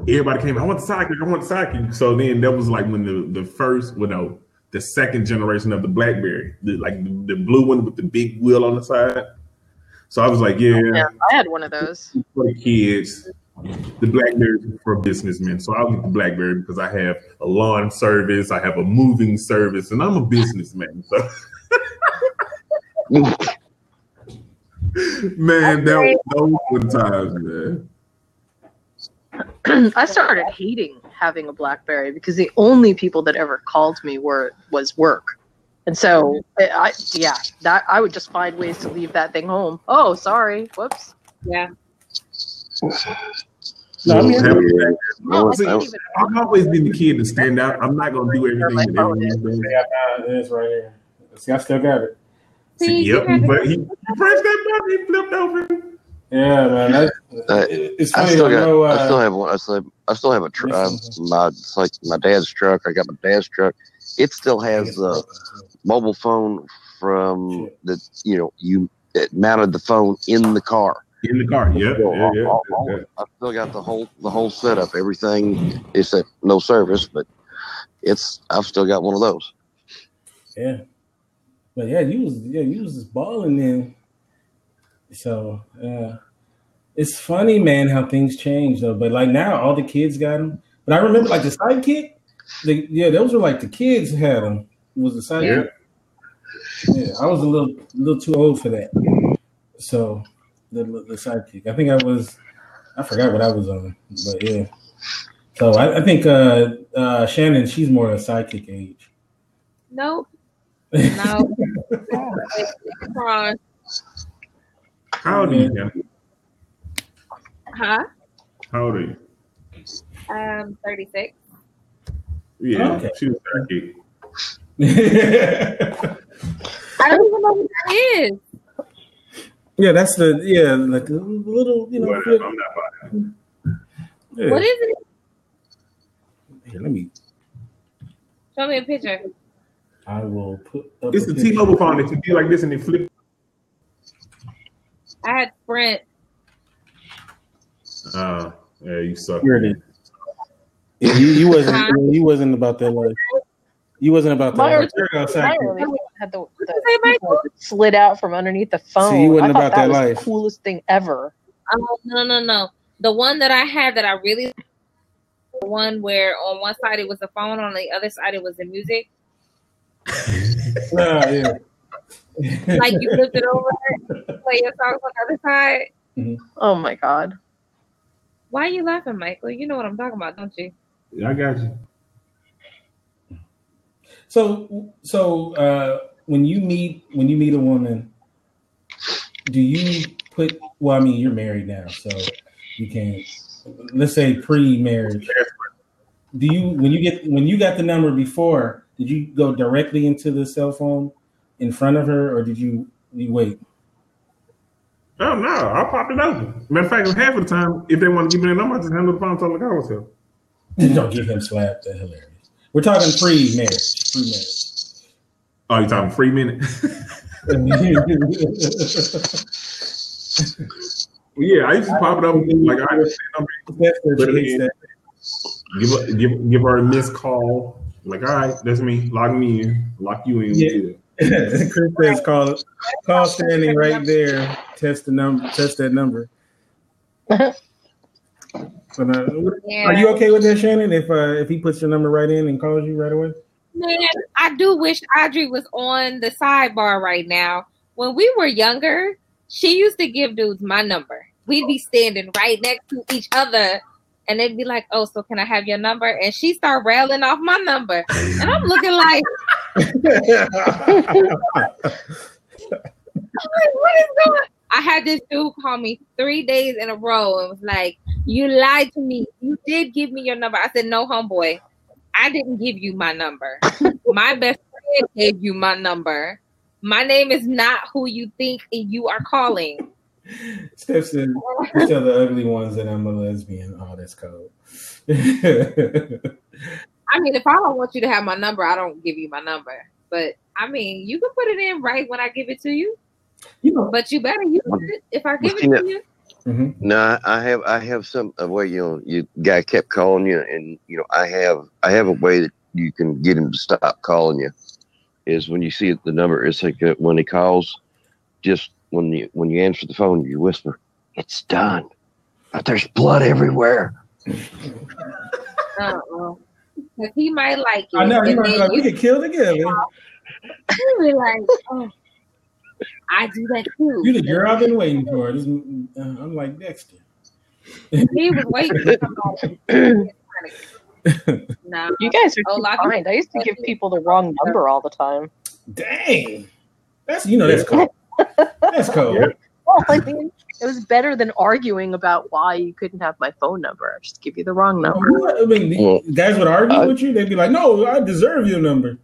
everybody came, I want the Sidekick. So then that was like when the second generation of the Blackberry, the blue one with the big wheel on the side. So I was like, yeah, I had one of those. For the kids, the Blackberry for businessmen. So I'll get the Blackberry because I have a lawn service, I have a moving service, and I'm a businessman. So man, those were the times, man. I started hating having a Blackberry because the only people that ever called me was work. And so I would just find ways to leave that thing home. Oh, sorry. Whoops. Yeah. I've always been the kid to stand out. I'm not gonna do everything that everyone does. It's right here. See, I still got it. Yep, but he pressed that button, he flipped over. Yeah, man. It's funny. I still have one. I still have a truck. It's like my dad's truck. I got my dad's truck. It still has the mobile phone from it mounted the phone in the car. In the car, yeah. I still got the whole setup. Everything is at no service, but I've still got one of those. Yeah, but you was just balling then. So it's funny, man, how things change though. But like now, all the kids got them. But I remember like the Sidekick. Those were like the kids had them. It was the Sidekick. Yeah, I was a little too old for that. So the Sidekick. I think I forgot what I was on, but yeah. So I think Shannon, she's more a Sidekick age. Nope. No. How old are you, Shannon? Huh? How old are you? 36. Yeah, okay. She was Sidekick. I don't even know what that is. Yeah, that's like the little, Whatever, I'm not buying it. Yeah. What is it? Here, let me. Show me a picture. I will put up It's the T-Mobile phone that you do like this and it flip. I had Sprint. Yeah, you suck. Here it is. Yeah, you wasn't about that life. You wasn't about that life. Had the slid out from underneath the phone. See, you wasn't about that was life. The coolest thing ever. Oh, no. The one that I had that I really, the one where on one side it was the phone, on the other side it was the music. Yeah. Like you flipped it over, play your songs on the other side. Mm-hmm. Oh my God. Why are you laughing, Michael? You know what I'm talking about, don't you? Yeah, I got you. So when you meet a woman, do you put? Well, I mean, you're married now, so you can't. Let's say pre-marriage. Do you when you got the number before? Did you go directly into the cell phone in front of her, or did you wait? Oh no, I'll pop it open. Matter of fact, half of the time, if they want to give me the number, I just handle the phone until the call was here. Don't give him slap. That's hilarious. We're talking pre-marriage. Oh, you talking free minute? Yeah, I used to pop it up like I give her a missed call. Like, all right, that's me. Lock me in. Lock you in. Yeah. Chris says call standing right there. Test the number. Test that number. But, are you okay with that, Shannon? If he puts your number right in and calls you right away? Man, I do wish Audrey was on the sidebar right now. When we were younger, she used to give dudes my number. We'd be standing right next to each other, And they'd be like, "Oh, so can I have your number?" And she start railing off my number, and I'm looking like, what is going? I had this dude call me 3 days in a row and was like, "You lied to me. You did give me your number." I said, "No, homeboy, I didn't give you my number. My best friend gave you my number. My name is not who you think you are calling." Steph said, "You tell the ugly ones that I'm a lesbian." Oh, that's cold. I mean, if I don't want you to have my number, I don't give you my number. But I mean, you can put it in right when I give it to you. But you better use it if I give it to you. Mm-hmm. No, I have some way. You guy kept calling you, and I have a way that you can get him to stop calling you. Is when you see the number, it's like when he calls, just when you answer the phone, you whisper, "It's done," but there's blood everywhere. Because he might like it. I know, he might like, we could kill together. He be like, "Oh, I do that too." You the girl I've been waiting for. I'm like Dexter. He was waiting for somebody. No, you guys are too kind. I used to give people the wrong number all the time. Dang, that's cold. That's cold. Well, I mean, it was better than arguing about why you couldn't have my phone number. I'll just give you the wrong number. I mean, guys would argue with you. They'd be like, "No, I deserve your number."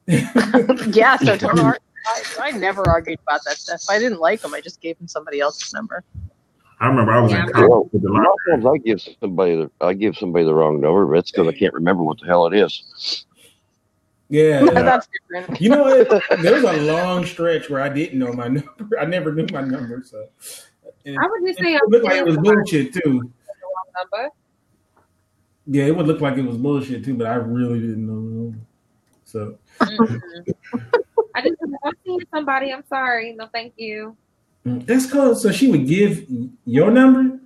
Yeah, so don't argue. I never argued about that stuff. If I didn't like them, I just gave them somebody else's number. I remember I was in college with the a lot of times I give somebody the wrong number, but that's because I can't remember what the hell it is. Yeah, that's different. You know what? There was a long stretch where I didn't know my number. I never knew my number, so I would just say it looked like it was bullshit too. Number. Yeah, it would look like it was bullshit too, but I really didn't know the number. So I just said, I'm seeing somebody. I'm sorry. No, thank you. That's cool. So she would give your number.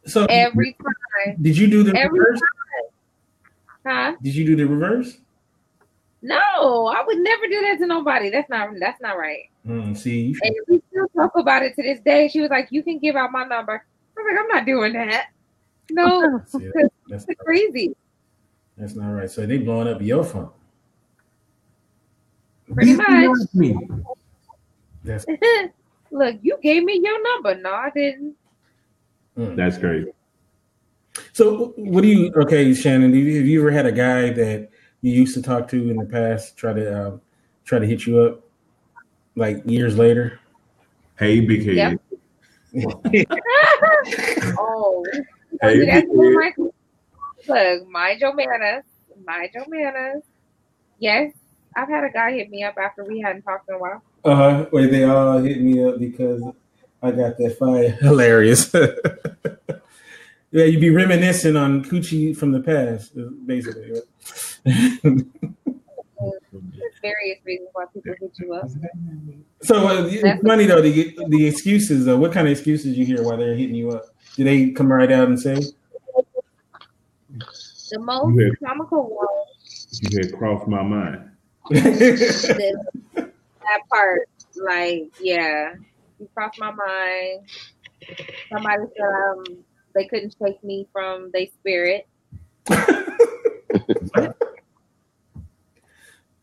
So every time. Did you do the reverse? Huh? Did you do the reverse? No, I would never do that to nobody. That's not right. See, and we still talk about it to this day. She was like, "You can give out my number." I was like, "I'm not doing that." No, that's crazy. That's not right. So they blowing up your phone. Pretty much. That's Look, you gave me your number. No, I didn't. That's great. So what do you? Okay, Shannon, have you ever had a guy that you used to talk to in the past try to hit you up like years later? Hey, big head. Yep. Oh, hey, big head. Look, mind your manners. Mind your manners. Yes, I've had a guy hit me up after we hadn't talked in a while. Wait, they all hit me up because I got that fire. Hilarious. Yeah, you'd be reminiscing on coochie from the past, basically. Right? There's various reasons why people hit you up. So it's funny though, the excuses though. What kind of excuses you hear while they're hitting you up? Do they come right out and say? The most comical one. You had crossed my mind. That part, like, yeah, you crossed my mind. Somebody said they couldn't shake me from their spirit.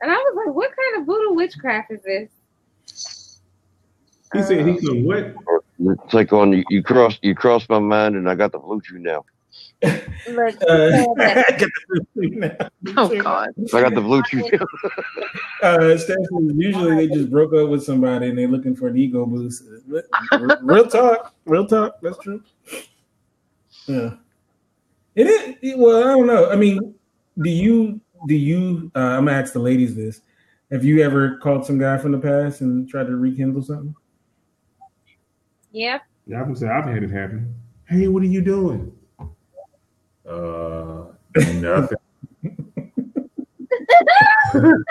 And I was like, what kind of voodoo witchcraft is this? He said he could what? It's like on you crossed my mind and I got the Bluetooth now. Look, I get the Bluetooth now. Oh God. I got the Bluetooth now. Usually they just broke up with somebody and they're looking for an ego boost. Real talk. That's true. Yeah. It is. Well, I don't know. I mean, do you? I'm gonna ask the ladies this. Have you ever called some guy from the past and tried to rekindle something? Yeah. Yeah, I can say I've had it happen. Hey, what are you doing? Nothing. You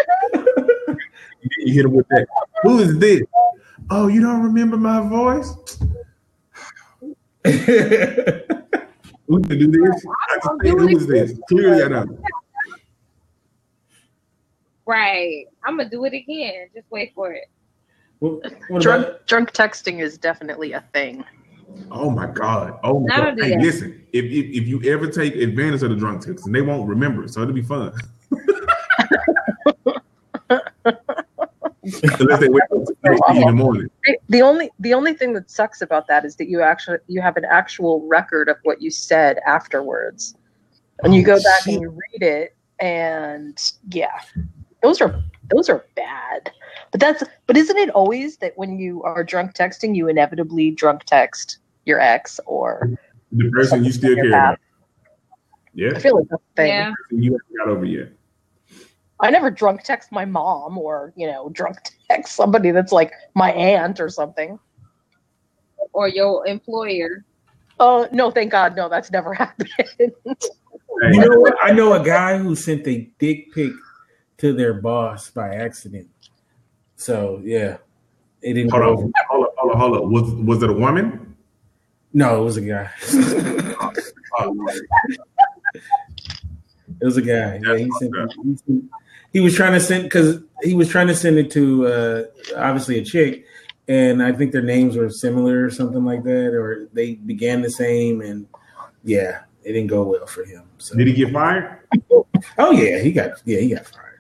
hit him with that. Who is this? Oh, you don't remember my voice? We can do this. I can say, who is this? Clearly, I don't. Right. I'm gonna do it again. Just wait for it. Drunk texting is definitely a thing. Oh my God! Oh my God! Hey, listen. If you ever take advantage of the drunk texting, they won't remember it, so it'll be fun. Unless they wake up in the morning. The only thing that sucks about that is that you have an actual record of what you said afterwards, and you go back and you read it, and yeah, those are bad. But isn't it always that when you are drunk texting, you inevitably drunk text your ex or the person you still care about? Yeah, I feel like that's the thing. Yeah. You haven't got over yet. I never drunk text my mom or, drunk text somebody that's like my aunt or something. Or your employer. Oh, no, thank God. No, that's never happened. You know what? I know a guy who sent a dick pic to their boss by accident. So, yeah. It didn't go over. Hold on. Was it a woman? No, it was a guy. It was a guy. Yeah, he was trying to send it to obviously a chick, and I think their names were similar or something like that, or they began the same, and yeah, it didn't go well for him. So. Did he get fired? Oh yeah, he got fired.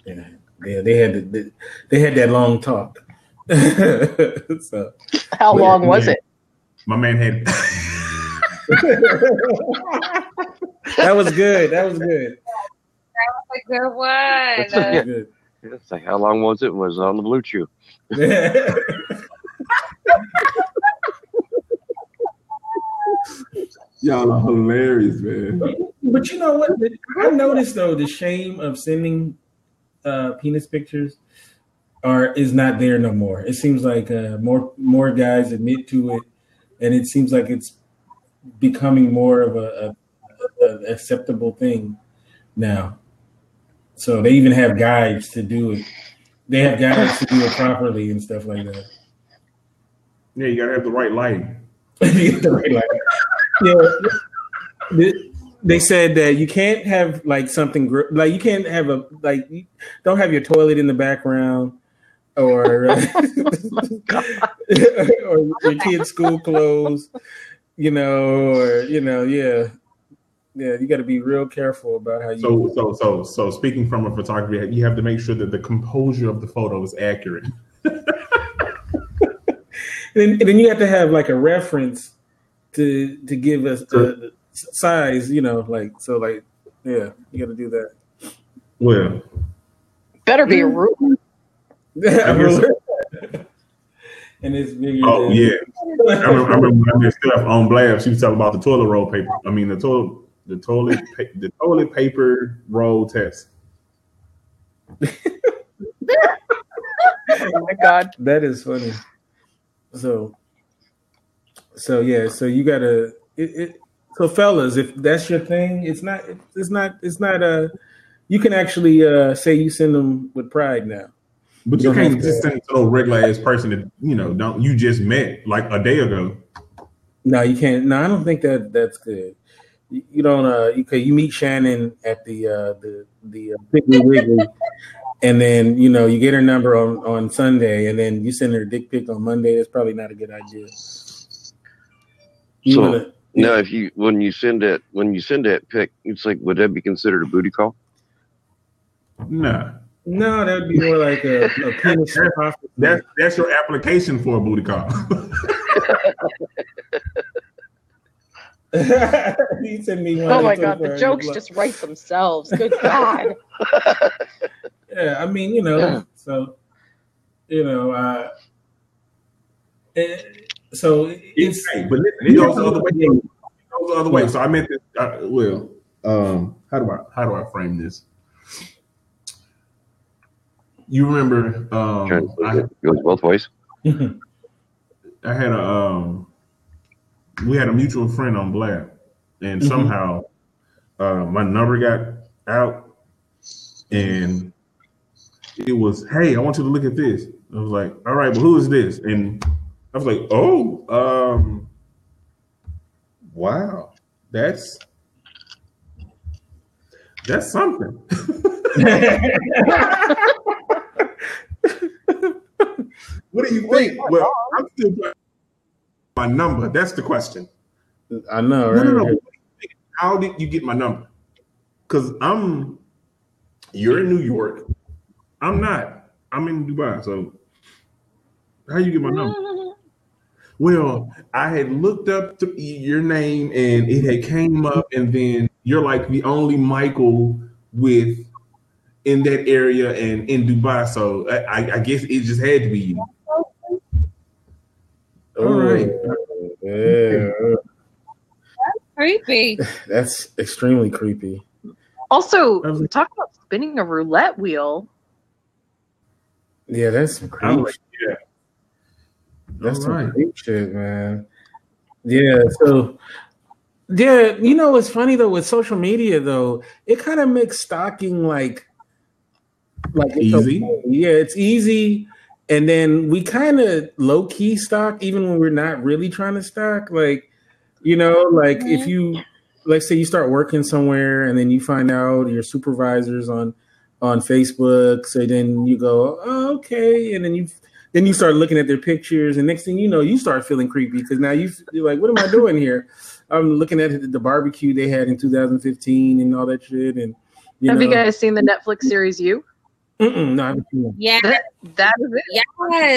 Yeah, they had that long talk. So how long was it? My man had. That was good. That was a good one. Good. It's like, how long was it? Was it on the Blue Chew? Y'all are hilarious, man. But you know what? I noticed though the shame of sending penis pictures is not there no more. It seems like more guys admit to it, and it seems like it's becoming more of a acceptable thing now. So they even have guides to do it. They have guides to do it properly and stuff like that. Yeah, you gotta have the right lighting. Yeah. They said that you can't have like something like you can't have don't have your toilet in the background or or your kids' school clothes, Yeah, you got to be real careful about how you. So speaking from a photographer, you have to make sure that the composure of the photo is accurate. and then you have to have like a reference to give us the size, yeah, you got to do that. Well, better be a ruler. And it's bigger. Oh yeah, I remember when I met Steph on Blab. She was talking about the toilet roll paper. I mean the toilet paper roll test. Oh my God, that is funny. So yeah, so you gotta. So fellas, if that's your thing, it's not. You can actually say you send them with pride now. But you can't just send it to a regular ass person that you just met like a day ago. No, you can't. No, I don't think that's good. You don't. You meet Shannon at the Piggly Wiggly, and then you get her number on Sunday, and then you send her a dick pic on Monday. That's probably not a good idea. Now, when you send that pic, it's like, would that be considered a booty call? No. No, that would be more like a penis. That's your application for a booty call. He sent me one. Oh my God, the jokes just write themselves. Good God. Yeah, I mean, so it's. But it goes the other way. It goes the other way. So I meant this. How do I frame this? You remember? It goes both ways. I had we had a mutual friend on Blab, and somehow my number got out, and it was, "Hey, I want you to look at this." I was like, "All right, but who is this?" And I was like, "Oh, wow, that's something." What do you think? Well, I'm still my number? That's the question. I know, right? No. How did you get my number? Because you're in New York. I'm not. I'm in Dubai. So how you get my number? Well, I had looked up your name and it had came up, and then you're like the only Michael in that area and in Dubai. So I guess it just had to be you. All right. Yeah. That's creepy. That's extremely creepy. Also, talk about spinning a roulette wheel. Yeah, that's some creep. Yeah. That's some creep shit, man. Yeah, so you know what's funny though with social media though, it kind of makes stalking like it's easy. Okay. Yeah, it's easy. And then we kind of low key stalk even when we're not really trying to stalk. Like, you know, like if you, let's say you start working somewhere and then you find out your supervisor's on Facebook. So then you go, oh, okay. And then you start looking at their pictures. And next thing you know, you start feeling creepy because now you're like, what am I doing here? I'm looking at the barbecue they had in 2015 and all that shit. And have you guys seen the Netflix series You? No, I haven't seen it. Yeah, that is it. Yes.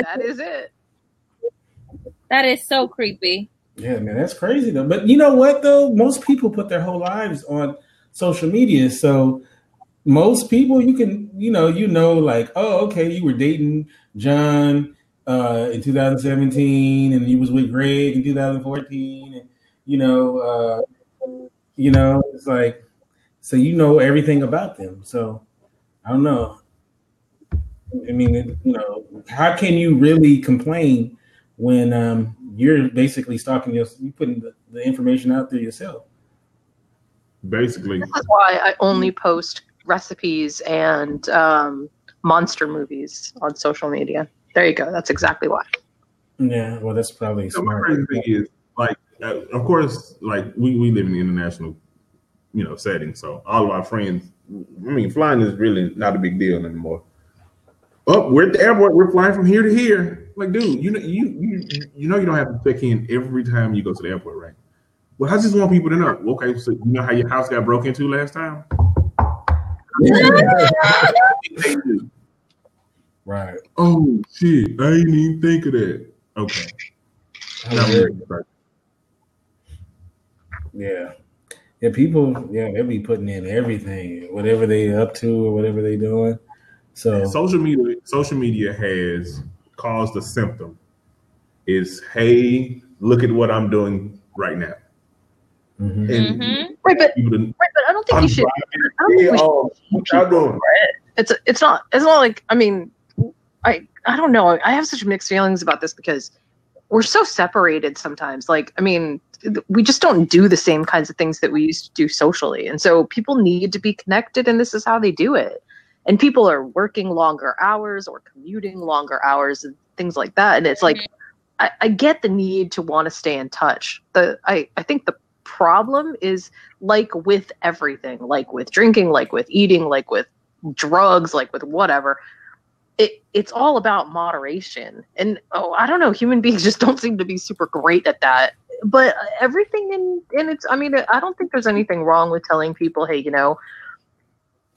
That is it. That is so creepy. Yeah, man, that's crazy though. But you know what though? Most people put their whole lives on social media. So most people you know, like, oh, okay, you were dating John in 2017 and you was with Greg in 2014 and it's like, so you know everything about them. So I don't know. I mean, how can you really complain when you're basically stalking you putting the information out there yourself? Basically. This is why I only post recipes and monster movies on social media. There you go. That's exactly why. Yeah, well, that's probably smart. My thing is, like, of course, like we live in the international, setting. So all of our friends, I mean, flying is really not a big deal anymore. Oh, we're at the airport. We're flying from here to here. Like, dude, you don't have to check in every time you go to the airport, right? Well, I just want people to know. Okay, so you know how your house got broke into last time? Right. Oh shit! I didn't even think of that. Okay. Yeah. Yeah, people, they'll be putting in everything, whatever they up to or whatever they doing. So social media has caused a symptom. Is, hey, look at what I'm doing right now. Mm-hmm. And Right, but I don't think you should. What y'all doing? It's not like, I mean, I don't know. I have such mixed feelings about this because we're so separated sometimes. Like, I mean, we just don't do the same kinds of things that we used to do socially. And so people need to be connected, and this is how they do it. And people are working longer hours or commuting longer hours and things like that. And it's like, I get the need to want to stay in touch. I think the problem is, like with everything, like with drinking, like with eating, like with drugs, like with whatever, it's all about moderation. And I don't know, human beings just don't seem to be super great at that. But everything in it's, I mean, I don't think there's anything wrong with telling people, hey,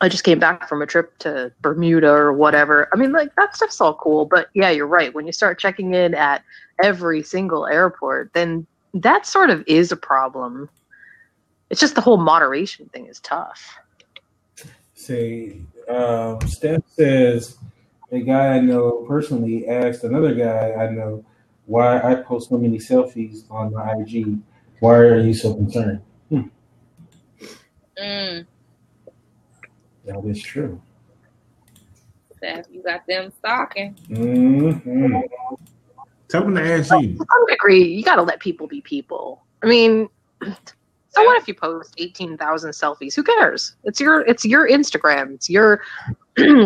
I just came back from a trip to Bermuda or whatever. I mean, like, that stuff's all cool. But yeah, you're right. When you start checking in at every single airport, then that sort of is a problem. It's just the whole moderation thing is tough. Say, Steph says, a guy I know personally asked another guy I know why I post so many selfies on my IG. Why are you so concerned? That is true. Steph, you got them stalking. Mm-hmm. Tell them to ask you. To some degree, you got to let people be people. I mean, so what if you post 18,000 selfies? Who cares? It's your Instagram. It's your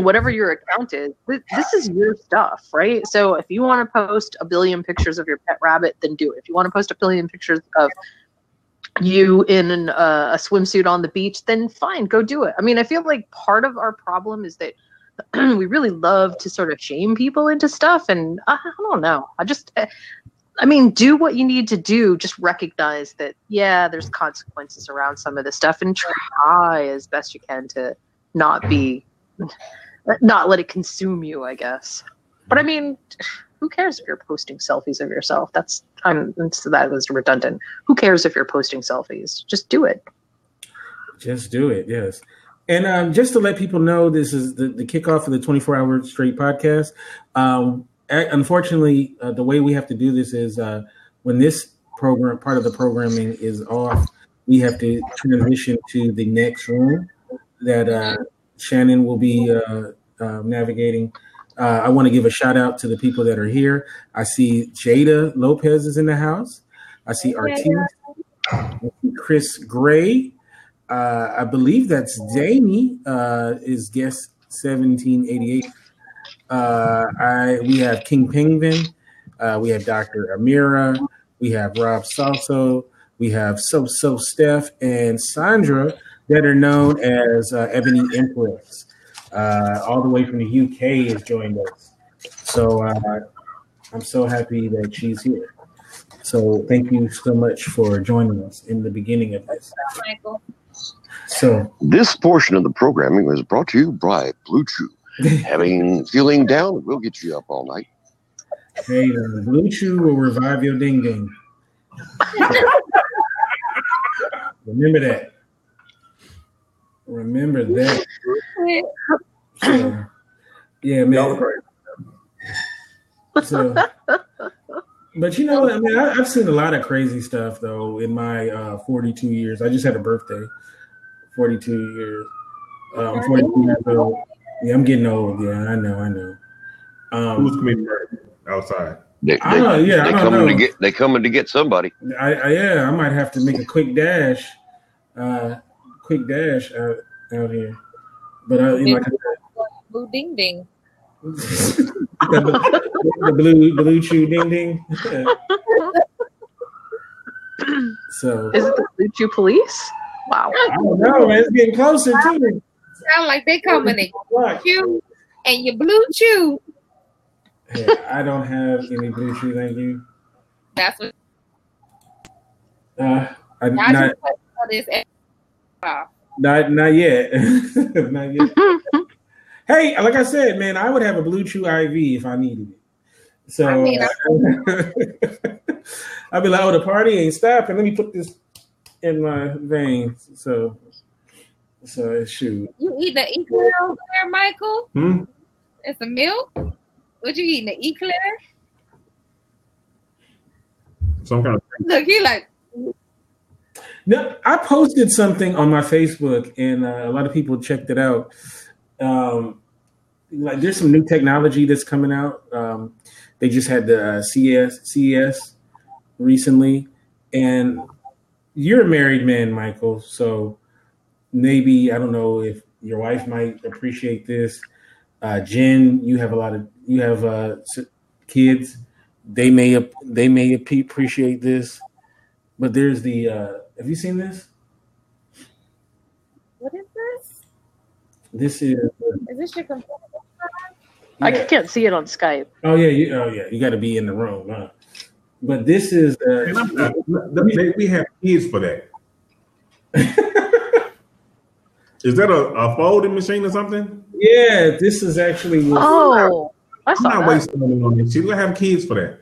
whatever your account is. This is your stuff, right? So if you want to post 1 billion pictures of your pet rabbit, then do it. If you want to post 1 billion pictures of you in a swimsuit on the beach, then fine, go do it. I mean, I feel like part of our problem is that we really love to sort of shame people into stuff, and I don't know. I mean, do what you need to do. Just recognize that, yeah, there's consequences around some of this stuff, and try as best you can to not let it consume you, I guess. But I mean, who cares if you're posting selfies of yourself? So that was redundant. Who cares if you're posting selfies? Just do it. Just do it, yes. And just to let people know, this is the kickoff of the 24-hour straight podcast. Unfortunately, the way we have to do this is when this program, part of the programming is off, we have to transition to the next room that Shannon will be navigating. I want to give a shout out to the people that are here. I see Jada Lopez is in the house. I see Artis. I see Chris Gray. I believe that's Jamie is guest 1788. We have King Penguin. We have Dr. Amira. We have Rob Salso. We have So Steph and Sandra that are known as Ebony Empress. All the way from the UK has joined us. So I'm so happy that she's here. So thank you so much for joining us in the beginning of this. Michael. So this portion of the programming was brought to you by Blue Chew. Feeling down, we'll get you up all night. Hey, Blue Chew will revive your ding ding. Remember that. Remember that. So, yeah, man. So, but you know, I mean, I've seen a lot of crazy stuff though in my 42 years. I just had a birthday. 42 years. I'm 42 years old. Yeah, I'm getting old. Yeah, I know. Who's committing murder outside? They coming to get somebody. I might have to make a quick dash out here. But blue ding ding. the blue chew ding ding. So is it the Blue Chew police? Wow. I don't know, man. It's getting closer too. Sound like they coming to get you and your Blue Chew. Hey, I don't have any Blue Chew, thank you. That's what. Not yet. Not yet. Hey, like I said, man, I would have a Blue Chew IV if I needed it. So I'd be like, oh, the party ain't stopping. Let me put this in my veins. So shoot. You eat the eclair over there, Michael? It's a milk? What you eating, the eclair? Some kind of look, he like. No, I posted something on my Facebook, and a lot of people checked it out. Like, there's some new technology that's coming out. They just had the CES recently, and you're a married man, Michael. So maybe, I don't know if your wife might appreciate this. Jen, you have kids. They may appreciate this. But there's the. Have you seen this? What is this? This is. Is this your computer? I can't see it on Skype. Oh yeah, you got to be in the room, huh? But this is. We have kids for that. Is that a folding machine or something? Yeah, this is actually. Oh, I saw I'm not that. wasting money on this. She's gonna have kids for that.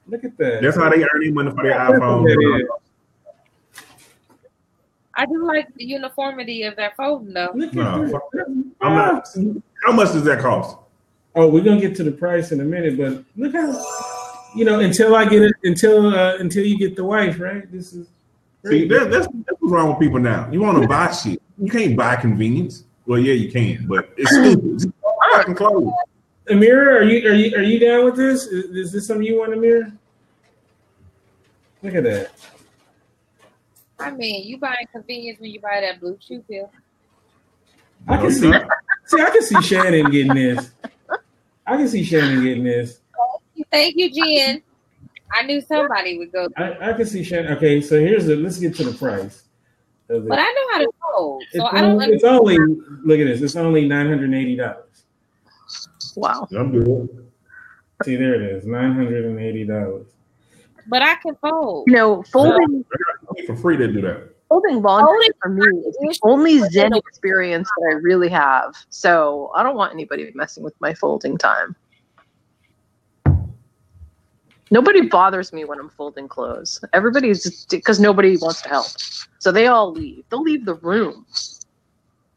Look at that. That's how they earn money for their iPhone. I do like the uniformity of that folding, though. No, I'm not. How much does that cost? Oh, we're gonna get to the price in a minute, but look how, until I get it, until you get the wife, right? This is. See, that's what's wrong with people now. You want to buy shit. You can't buy convenience. Well, yeah, you can, but it's stupid. Just buy fucking clothes. Amira, are you down with this? Is this something you want, Amira? Look at that. I mean, you buying convenience when you buy that Blue Chew pill. I can see Shannon getting this. I can see Shannon getting this. Thank you, Jen. I knew somebody would go. I can see Shannon. Okay, so let's get to the price. But I know how to fold, so I don't. It's only, look at this. It's only $980. Wow. I'm good. See, there it is, $980. But I can fold. Folding for free to do that. Folding laundry for me is the only Zen experience that I really have. So I don't want anybody messing with my folding time. Nobody bothers me when I'm folding clothes. Everybody's just because nobody wants to help. So they all leave. They'll leave the room.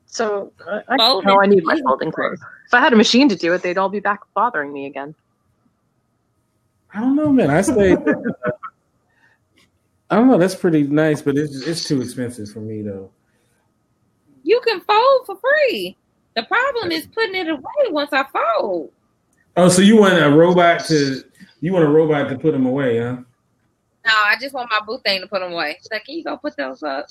So I know I need my folding clothes. If I had a machine to do it, they'd all be back bothering me again. I don't know, man. I don't know. That's pretty nice, but it's too expensive for me, though. You can fold for free. The problem is putting it away once I fold. Oh, so you want a robot to put them away, huh? No, I just want my boo thing to put them away. She's like, can you go put those up?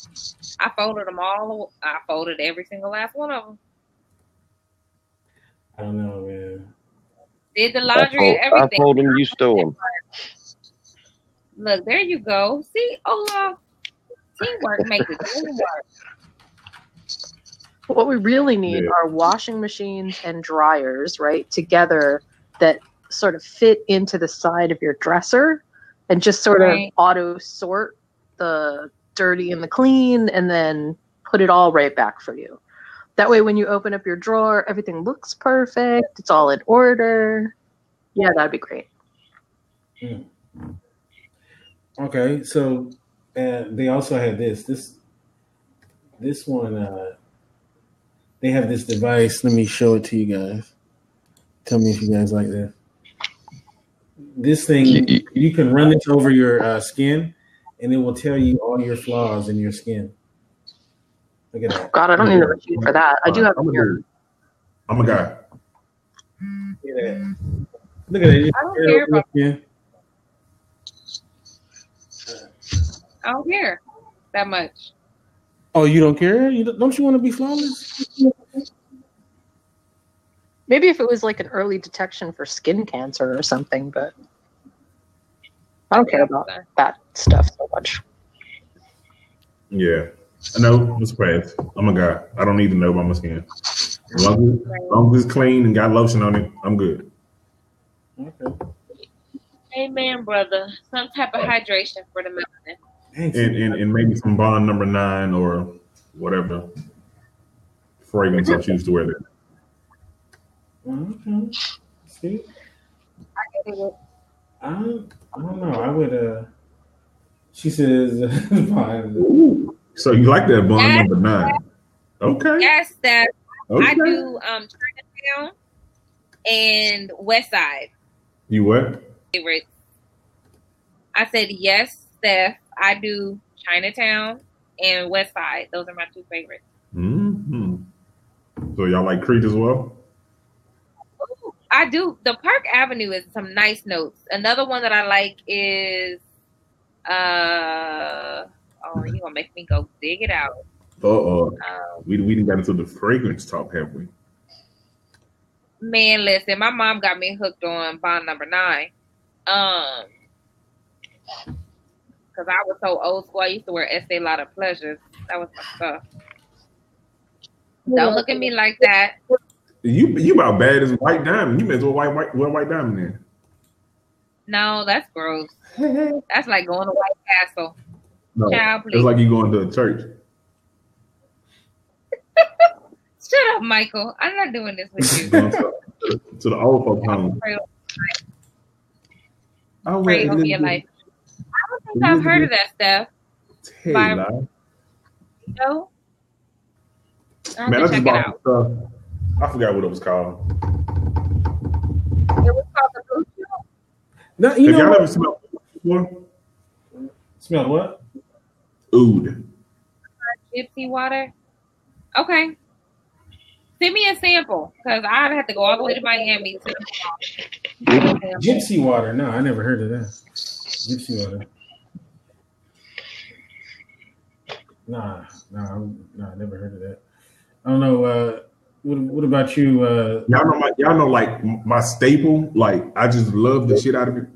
I folded them all. I folded every single last one of them. I don't know, man. Did the laundry and everything. I fold them, you stole them. Look, there you go. See, Olaf, teamwork makes the dream work. What we really need are washing machines and dryers, right, together that sort of fit into the side of your dresser and just sort of auto sort the dirty and the clean and then put it all right back for you. That way, when you open up your drawer, everything looks perfect. It's all in order. Yeah, that'd be great. Okay, so they also had this one. They have this device. Let me show it to you guys. Tell me if you guys like this. This thing, you can run this over your skin, and it will tell you all your flaws in your skin. Look at that. God, I don't need a machine for that. I do have I'm a guy. Look at that. Look at it. I don't care about I don't care that much. Oh, you don't care? Don't you want to be flawless? Maybe if it was like an early detection for skin cancer or something, but I don't care about that stuff so much. Yeah. I know it's bad. I'm a guy. I don't need to know about my skin. As long as it's clean and got lotion on it, I'm good. Okay. Amen, brother. Some type of hydration for the melanin. And maybe some Bond number 9 or whatever fragrance I choose to wear that. Okay. See? I don't know. I would. She says, so you like that Bond number 9? Okay. Yes, that okay. I do. Chinatown and West Side. You what? Favorites. I said yes, Steph. I do Chinatown and West Side. Those are my 2 favorites. Mm-hmm. So y'all like Crete as well? Ooh, I do. The Park Avenue is some nice notes. Another one that I like is you're gonna make me go dig it out. We didn't get into the fragrance talk, have we? Man, listen, my mom got me hooked on Bond number 9. Because I was so old school. I used to wear Estee Lauder Pleasures. That was my stuff. Don't look at me like that. You about bad as White Diamond. You may as well wear White Diamond then. No, that's gross. That's like going to White Castle. No, Child, it's like you going to a church. Shut up, Michael. I'm not doing this with you. to the old folks' home. Pray over your life. I don't think I've heard of that stuff. No? Man, I just bought stuff. I forgot what it was called. It was called the Blue Show. No, Have y'all ever smelled before? Smelled what? Oud. Gypsy water? Okay. Send me a sample, because I'd have to go all the way to Miami. Gypsy water. No, I never heard of that. Gypsy water. Nah, I never heard of that. I don't know. What about you? Y'all know, like my staple. Like I just love the shit out of it.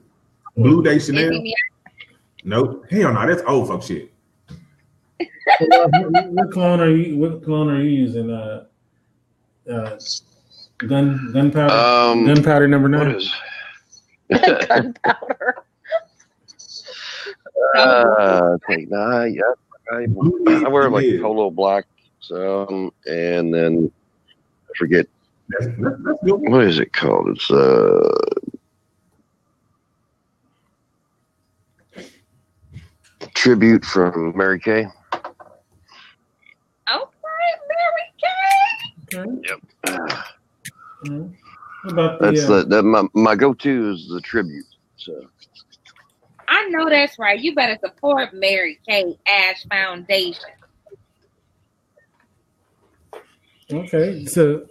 Blue Day Chanel. Nope. Hell no, that's old fuck shit. What cologne are you using? Gunpowder. Gunpowder number 9. Gunpowder. Okay, I wear like polo black, and then I forget what is it called. It's tribute from Mary Kay. Okay, Mary Kay. Yep. About my go-to is the tribute. So I know that's right. You better support Mary Kay Ash Foundation. Okay, so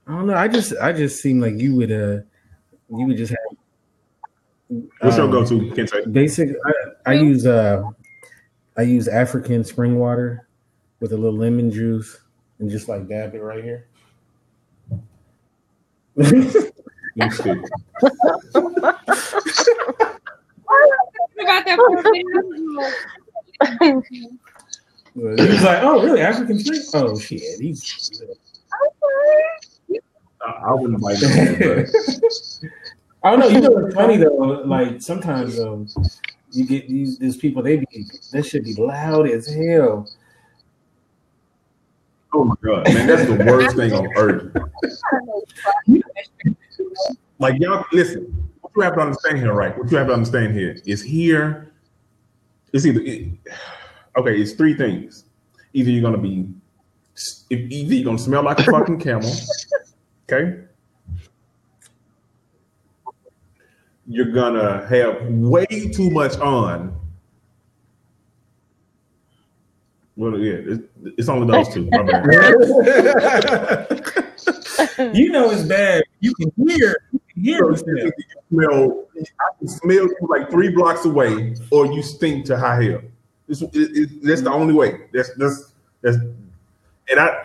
I don't know. I just seem like you would just have. What's your go-to, Kinte? Basic. I use African spring water with a little lemon juice and just like dab it right here. About that. He's like, oh, really? African spring? Oh, shit. I wouldn't like that. I don't know. You know what's funny though? Like sometimes you get these people. That should be loud as hell. Oh my god, man, that's the worst thing on earth. Like y'all, listen. What you have to understand here, right? What you have to understand here is here. It's it's three things. Either you're gonna smell like a fucking camel. Okay. You're gonna have way too much on. Well, yeah, it's only those two. My bad. You know it's bad. You can hear. I can smell you like 3 blocks away, or you stink to high hell. That's the only way. And I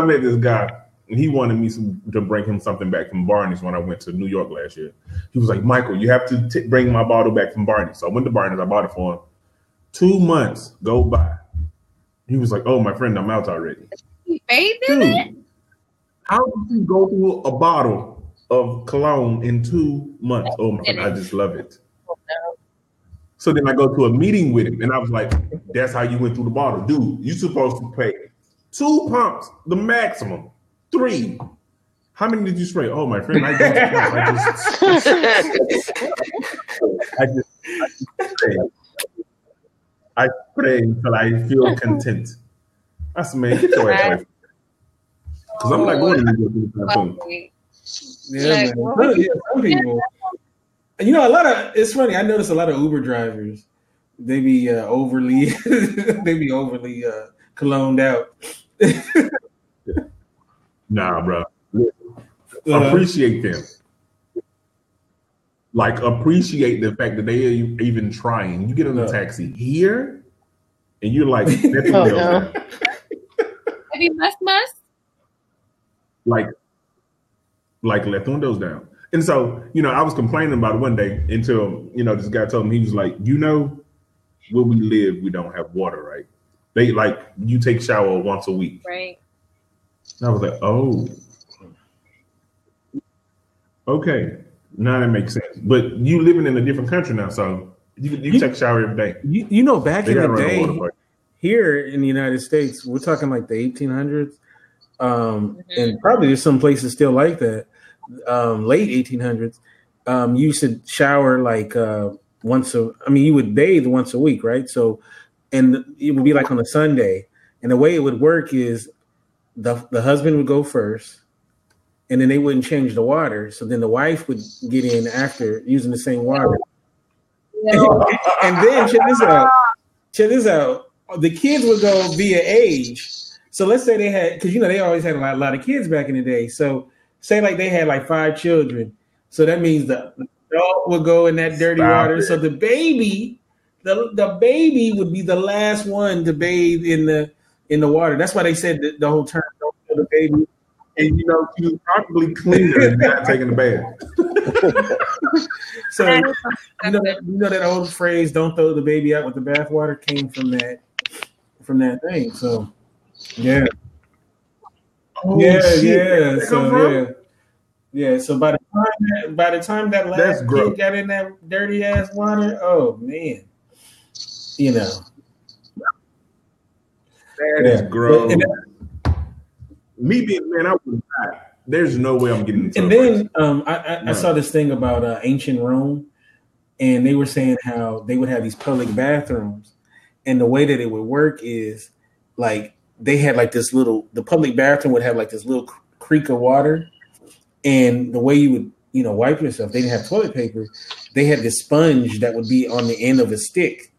met this guy, and he wanted me to bring him something back from Barney's when I went to New York last year. He was like, Michael, you have to bring my bottle back from Barney's. So I went to Barney's. I bought it for him. 2 months go by. He was like, oh, my friend, I'm out already. He bathed in it? How did you go through a bottle of cologne in 2 months? Oh, my God, I just love it. So then I go to a meeting with him, and I was like, that's how you went through the bottle. Dude, you're supposed to pay 2 pumps, the maximum. 3. How many did you spray? Oh, my friend, I spray until I feel content. I said, man, get your ass away. Because I'm not going to do that. Yeah, man. Some people. You know, it's funny. I notice a lot of Uber drivers. They be overly cologned out. Nah, bro. Appreciate them. Like, appreciate the fact that they are even trying. You get in the taxi here, and you're like, that's Have you must? Like, let the windows down. And so, I was complaining about it one day until, this guy told me, he was like, where we live, we don't have water, right? They you take shower once a week. Right. And I was like, oh, okay. Now that makes sense. But you living in a different country now, so you take a shower every day. Back in the day, here in the United States, we're talking like the 1800s. And probably there's some places still like that. Late 1800s, you used to shower like you would bathe once a week, right? So, and it would be like on a Sunday. And the way it would work is the husband would go first, and then they wouldn't change the water. So then the wife would get in after using the same water. And then check this out. The kids would go via age. So let's say they had, because they always had a lot of kids back in the day. So say like they had like 5 children. So that means the dog would go in that dirty water. So the baby, the baby would be the last one to bathe in the water. That's why they said the whole term, don't kill the baby. And she was probably cleaner and not taking a bath. So that old phrase, don't throw the baby out with the bathwater, came from that thing. So yeah. Oh, yeah. So by the time that last kid got in that dirty ass water, oh man. you know. That is gross. Me being man, I would not. There's no way I'm getting into and then I saw this thing about ancient Rome, and they were saying how they would have these public bathrooms, and the way that it would work is like they had like this little, the public bathroom would have like this little creek of water, and the way you would, you know, wipe yourself, they didn't have toilet paper. They had this sponge that would be on the end of a stick,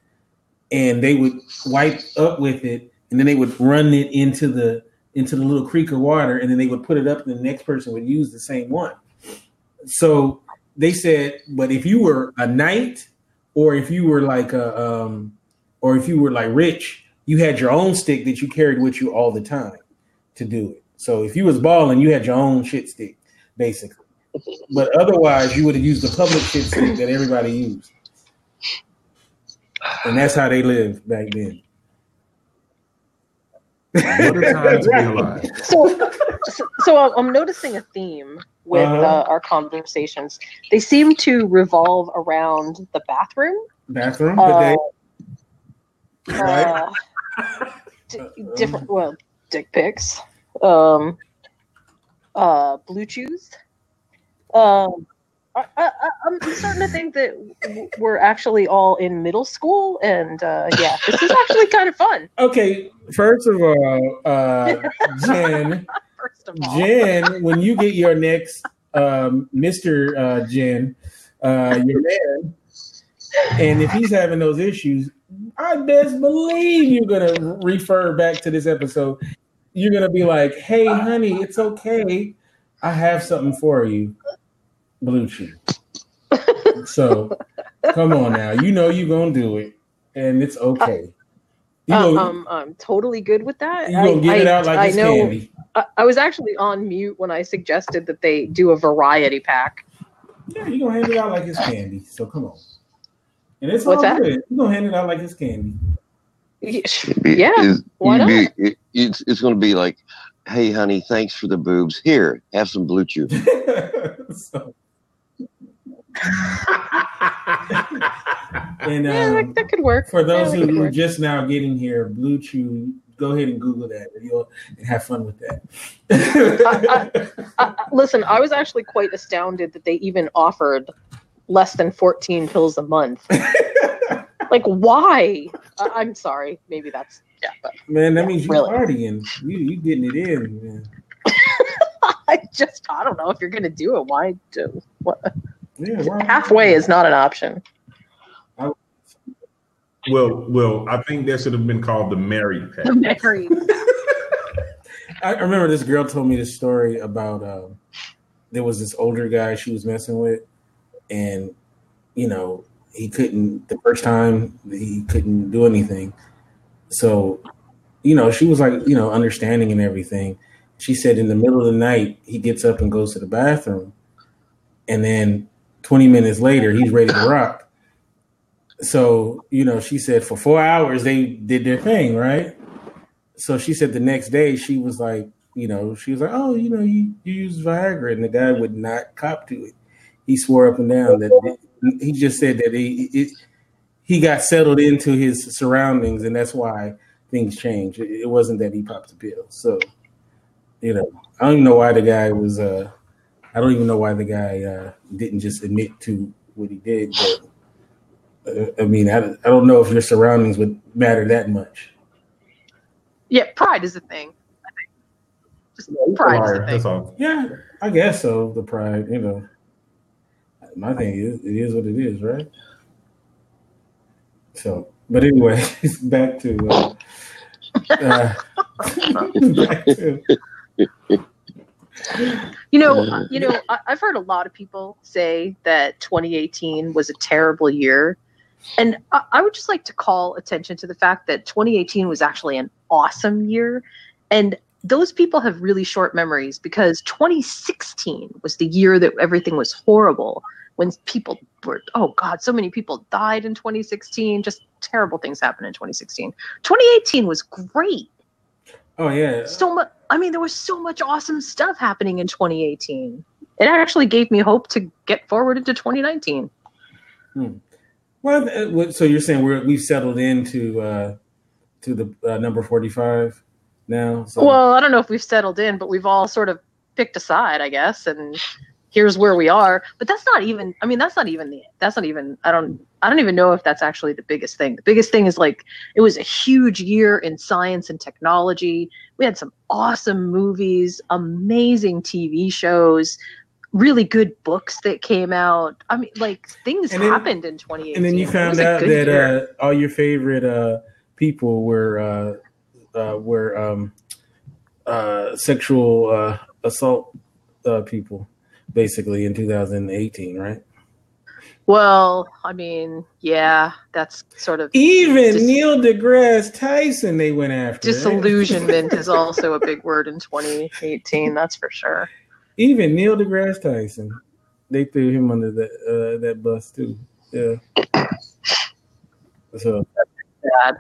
and they would wipe up with it, and then they would run it into the little creek of water, and then they would put it up, and the next person would use the same one. So they said, but if you were a knight, or if you were like or if you were like rich, you had your own stick that you carried with you all the time to do it. So if you was balling, you had your own shit stick, basically. But otherwise, you would have used the public shit stick that everybody used, and that's how they lived back then. What a time to be alive. So I'm noticing a theme with our conversations. They seem to revolve around the bathroom. Right? Different, dick pics, blue chews. I'm starting to think that we're actually all in middle school, and this is actually kind of fun. Okay, first of all, Jen, when you get your next Mr. Jen, your man, and if he's having those issues, I best believe you're gonna refer back to this episode. You're gonna be like, "Hey, honey, it's okay. I have something for you." Blue Chew. So come on now, you know you're gonna do it, and it's okay. I'm totally good with that. You're gonna get it out like it's candy. I was actually on mute when I suggested that they do a variety pack. Yeah, you're gonna hand it out like it's candy. So come on, and it's all good. You're gonna hand it out like it's candy. Yeah, why not? It's gonna be like, "Hey, honey, thanks for the boobs. Here, have some Blue Chew." And that could work. For those who are just now getting here, Blue Chew, go ahead and Google that and have fun with that. Listen, I was actually quite astounded that they even offered less than 14 pills a month. Like, why? I'm sorry. Maybe that's but man, that means you're partying. You getting it in, man. I don't know if you're gonna do it. Why do what? Yeah, halfway is not an option. Well, I think that should have been called the married pack. The married. I remember this girl told me this story about there was this older guy she was messing with, and he couldn't, the first time he couldn't do anything. So, she was like, understanding and everything. She said in the middle of the night, he gets up and goes to the bathroom, and then 20 minutes later, he's ready to rock. So, she said for 4 hours, they did their thing, right? So she said the next day, she was like, oh, you use Viagra. And the guy would not cop to it. He swore up and down that he just said that he got settled into his surroundings, and that's why things changed. It wasn't that he popped the pill. So, I don't even know why the guy was, I don't even know why the guy didn't just admit to what he did. But I don't know if your surroundings would matter that much. Yeah, pride is a thing. I think. Just pride is a thing. That's all. Yeah, I guess so. The pride, my thing is, it is what it is, right? So, but anyway, back to I've heard a lot of people say that 2018 was a terrible year. And I would just like to call attention to the fact that 2018 was actually an awesome year. And those people have really short memories, because 2016 was the year that everything was horrible. When people were, so many people died in 2016. Just terrible things happened in 2016. 2018 was great. Oh, yeah. So much. There was so much awesome stuff happening in 2018. It actually gave me hope to get forward into 2019. Well, so you're saying we've settled into to the number 45 now? So. Well, I don't know if we've settled in, but we've all sort of picked a side, I guess, and here's where we are. But that's not even. I don't even know if that's actually the biggest thing. The biggest thing is like it was a huge year in science and technology. We had some awesome movies, amazing TV shows, really good books that came out. I mean, like things happened in 2018. And then you found out that all your favorite people were sexual assault people, basically in 2018, right? Well, I mean, yeah, that's sort of even Neil deGrasse Tyson they went after. Disillusionment is also a big word in 2018, that's for sure. Even Neil deGrasse Tyson, they threw him under that bus too. Yeah. So bad.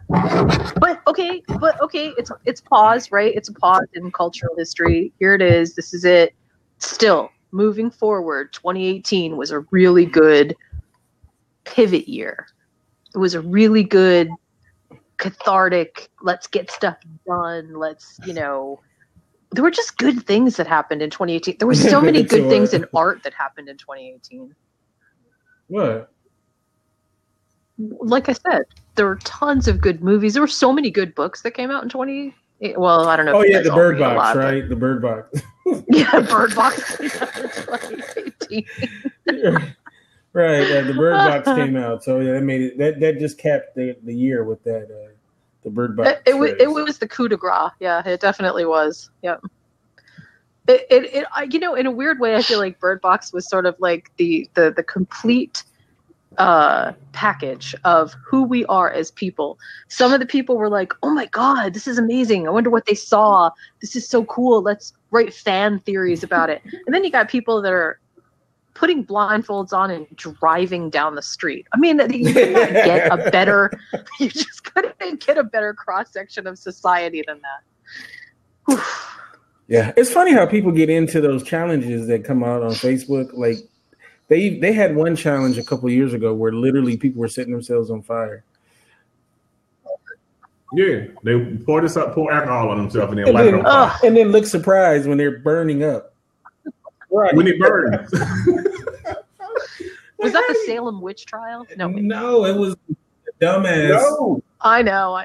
But okay, it's pause, right? It's a pause in cultural history. Here it is. This is it. Still moving forward. 2018 was a really good pivot year. It was a really good cathartic. Let's get stuff done. There were just good things that happened in 2018. There were so many good things in art that happened in 2018. What? Like I said, there were tons of good movies. There were so many good books that came out in 2018. Well, I don't know. Oh, yeah, the Bird Box, right? The Bird Box. Yeah, Bird Box came out in 2018. Right, the Bird Box came out. So, yeah, that made it. That just capped the year with that, the Bird Box. It was the coup de grace. Yeah, it definitely was. Yep. In a weird way, I feel like Bird Box was sort of like the complete package of who we are as people. Some of the people were like, oh my god, this is amazing, I wonder what they saw, this is so cool, let's write fan theories about it. And then you got people that are putting blindfolds on and driving down the street. I mean, you could not get a better you just couldn't get a better cross-section of society than that. Whew. Yeah, it's funny how people get into those challenges that come out on Facebook. Like They had one challenge a couple of years ago where literally people were setting themselves on fire. Yeah, they pour alcohol on themselves and then light it on fire. And then look surprised when they're burning up. Right. When it burns. Was that the Salem witch trial? No, it was dumbass. No. I know.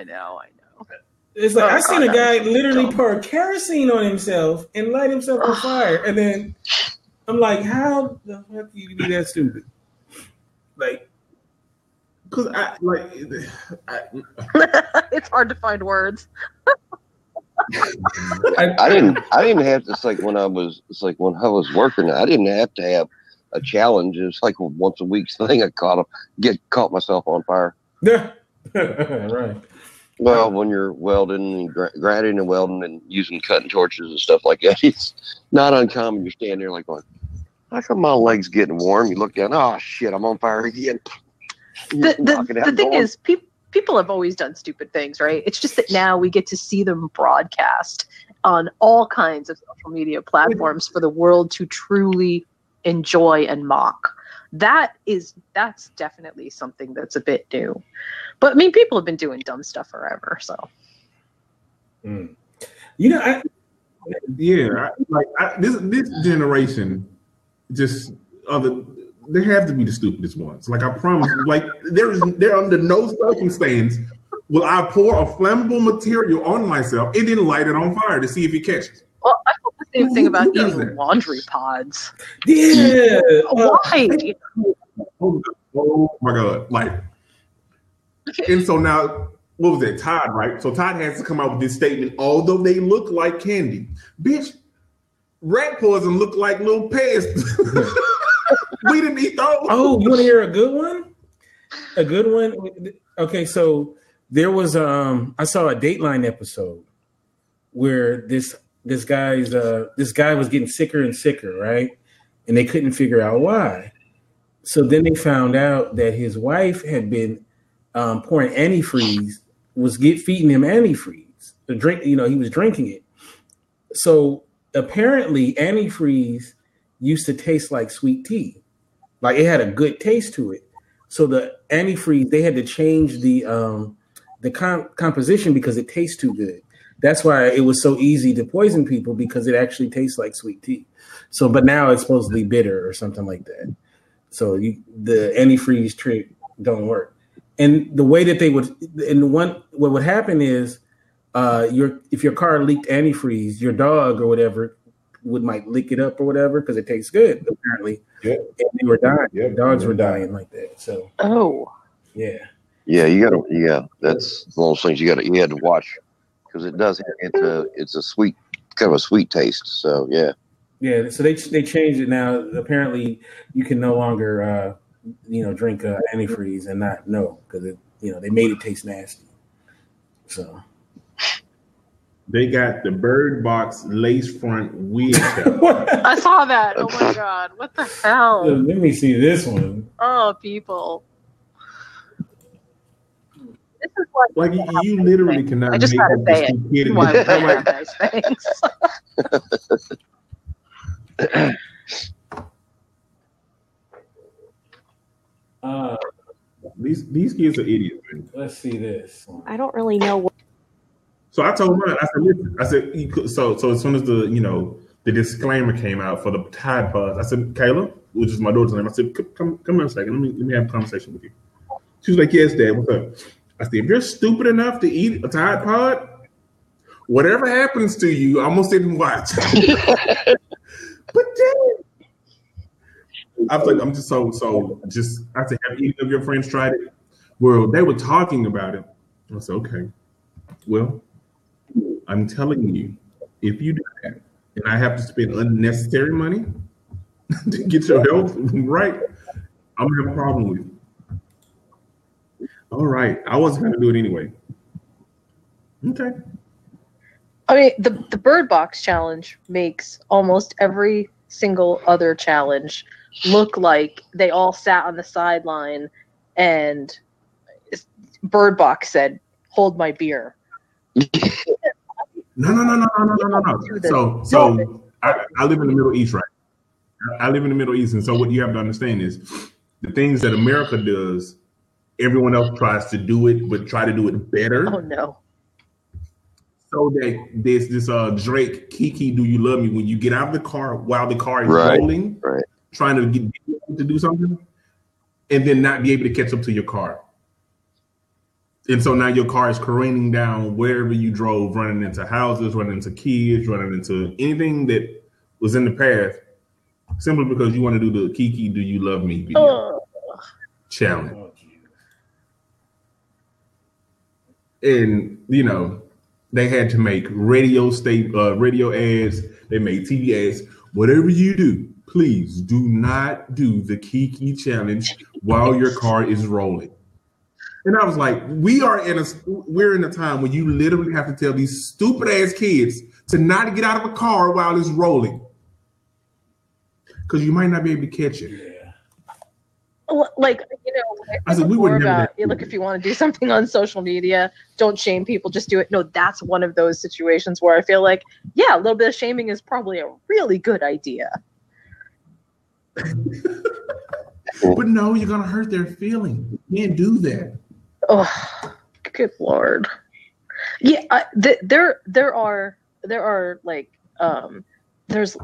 It's like I seen a guy literally pour kerosene on himself and light himself on fire, and then I'm like, how the fuck do you be that stupid? Like, because it's hard to find words. I didn't have to. It's like when I was working, I didn't have to have a challenge. It's like a once a week thing. I caught myself on fire. Yeah, right. Well, when you're welding and grinding and welding and using cutting torches and stuff like that, it's not uncommon. You're standing there like going, how come my legs getting warm? You look down, oh shit, I'm on fire again. The thing is, people have always done stupid things, right? It's just that now we get to see them broadcast on all kinds of social media platforms for the world to truly enjoy and mock. That's definitely something that's a bit new. But I mean, people have been doing dumb stuff forever, so. This generation they have to be the stupidest ones. Like I promise, like they're under no circumstance will I pour a flammable material on myself and then light it on fire to see if it catches. Well, I thought the same thing about eating laundry pods. Yeah. Why? Oh my god! Like, and so now, what was that? Todd, right? So Todd has to come out with this statement. Although they look like candy, bitch, rat poison look like little pests. We didn't eat those. Oh, you want to hear a good one? A good one. Okay, so there was I saw a Dateline episode where this guy was getting sicker and sicker, right? And they couldn't figure out why. So then they found out that his wife had been pouring antifreeze, feeding him antifreeze. The drink, he was drinking it. So apparently antifreeze used to taste like sweet tea. Like it had a good taste to it. So the antifreeze, they had to change the composition because it tastes too good. That's why it was so easy to poison people, because it actually tastes like sweet tea. So, but now it's supposedly bitter or something like that. So the antifreeze trick don't work. And the way that they would, what would happen is, if your car leaked antifreeze, your dog or whatever might lick it up or whatever because it tastes good. Apparently, and they were dying. Dogs were dying like that. So, yeah. That's one of those things you had to watch, because it does. It's a sweet, kind of a sweet taste. So yeah. Yeah. So they changed it now. Apparently, you can no longer drink antifreeze and not know, because they made it taste nasty. So. They got the Bird Box lace front wheel. I saw that. Oh my God. What the hell? Let me see this one. Oh, people. This is like you literally cannot. I just gotta say it. Why would they have nice things? These kids are idiots. Man. Let's see this. I don't really know what. So I told mine, I said, listen, so as soon as the disclaimer came out for the Tide Pods, I said, Kayla, which is my daughter's name, I said, come here a second, let me have a conversation with you. She was like, yes, Dad, what's up? I said, if you're stupid enough to eat a Tide Pod, whatever happens to you, I'm gonna sit and watch. But Dad, I was like, I'm just I said, have any of your friends tried it? Well, they were talking about it. I said, okay, well, I'm telling you, if you do that, and I have to spend unnecessary money to get your health right, I'm gonna have a problem with you. All right, I wasn't gonna do it anyway. Okay. I mean, the Bird Box challenge makes almost every single other challenge look like they all sat on the sideline and Bird Box said, "Hold my beer." No. So I live in the Middle East, right? I live in the Middle East, and so what you have to understand is the things that America does, everyone else tries to do it, but try to do it better. Oh no! So that there's this Drake, Kiki, do you love me? When you get out of the car while the car is rolling, trying to get to do something, and then not be able to catch up to your car. And so now your car is careening down wherever you drove, running into houses, running into kids, running into anything that was in the path, simply because you want to do the Kiki, do you love me video challenge. And, they had to make radio ads, they made TV ads. Whatever you do, please do not do the Kiki challenge while your car is rolling. And I was like, we're in a time when you literally have to tell these stupid ass kids to not get out of a car while it's rolling, because you might not be able to catch it. Yeah. I said we were never. Look, if you want to do something on social media, don't shame people. Just do it. No, that's one of those situations where I feel like, a little bit of shaming is probably a really good idea. But no, you're gonna hurt their feelings. You can't do that. Oh, good Lord. Yeah, there are like there's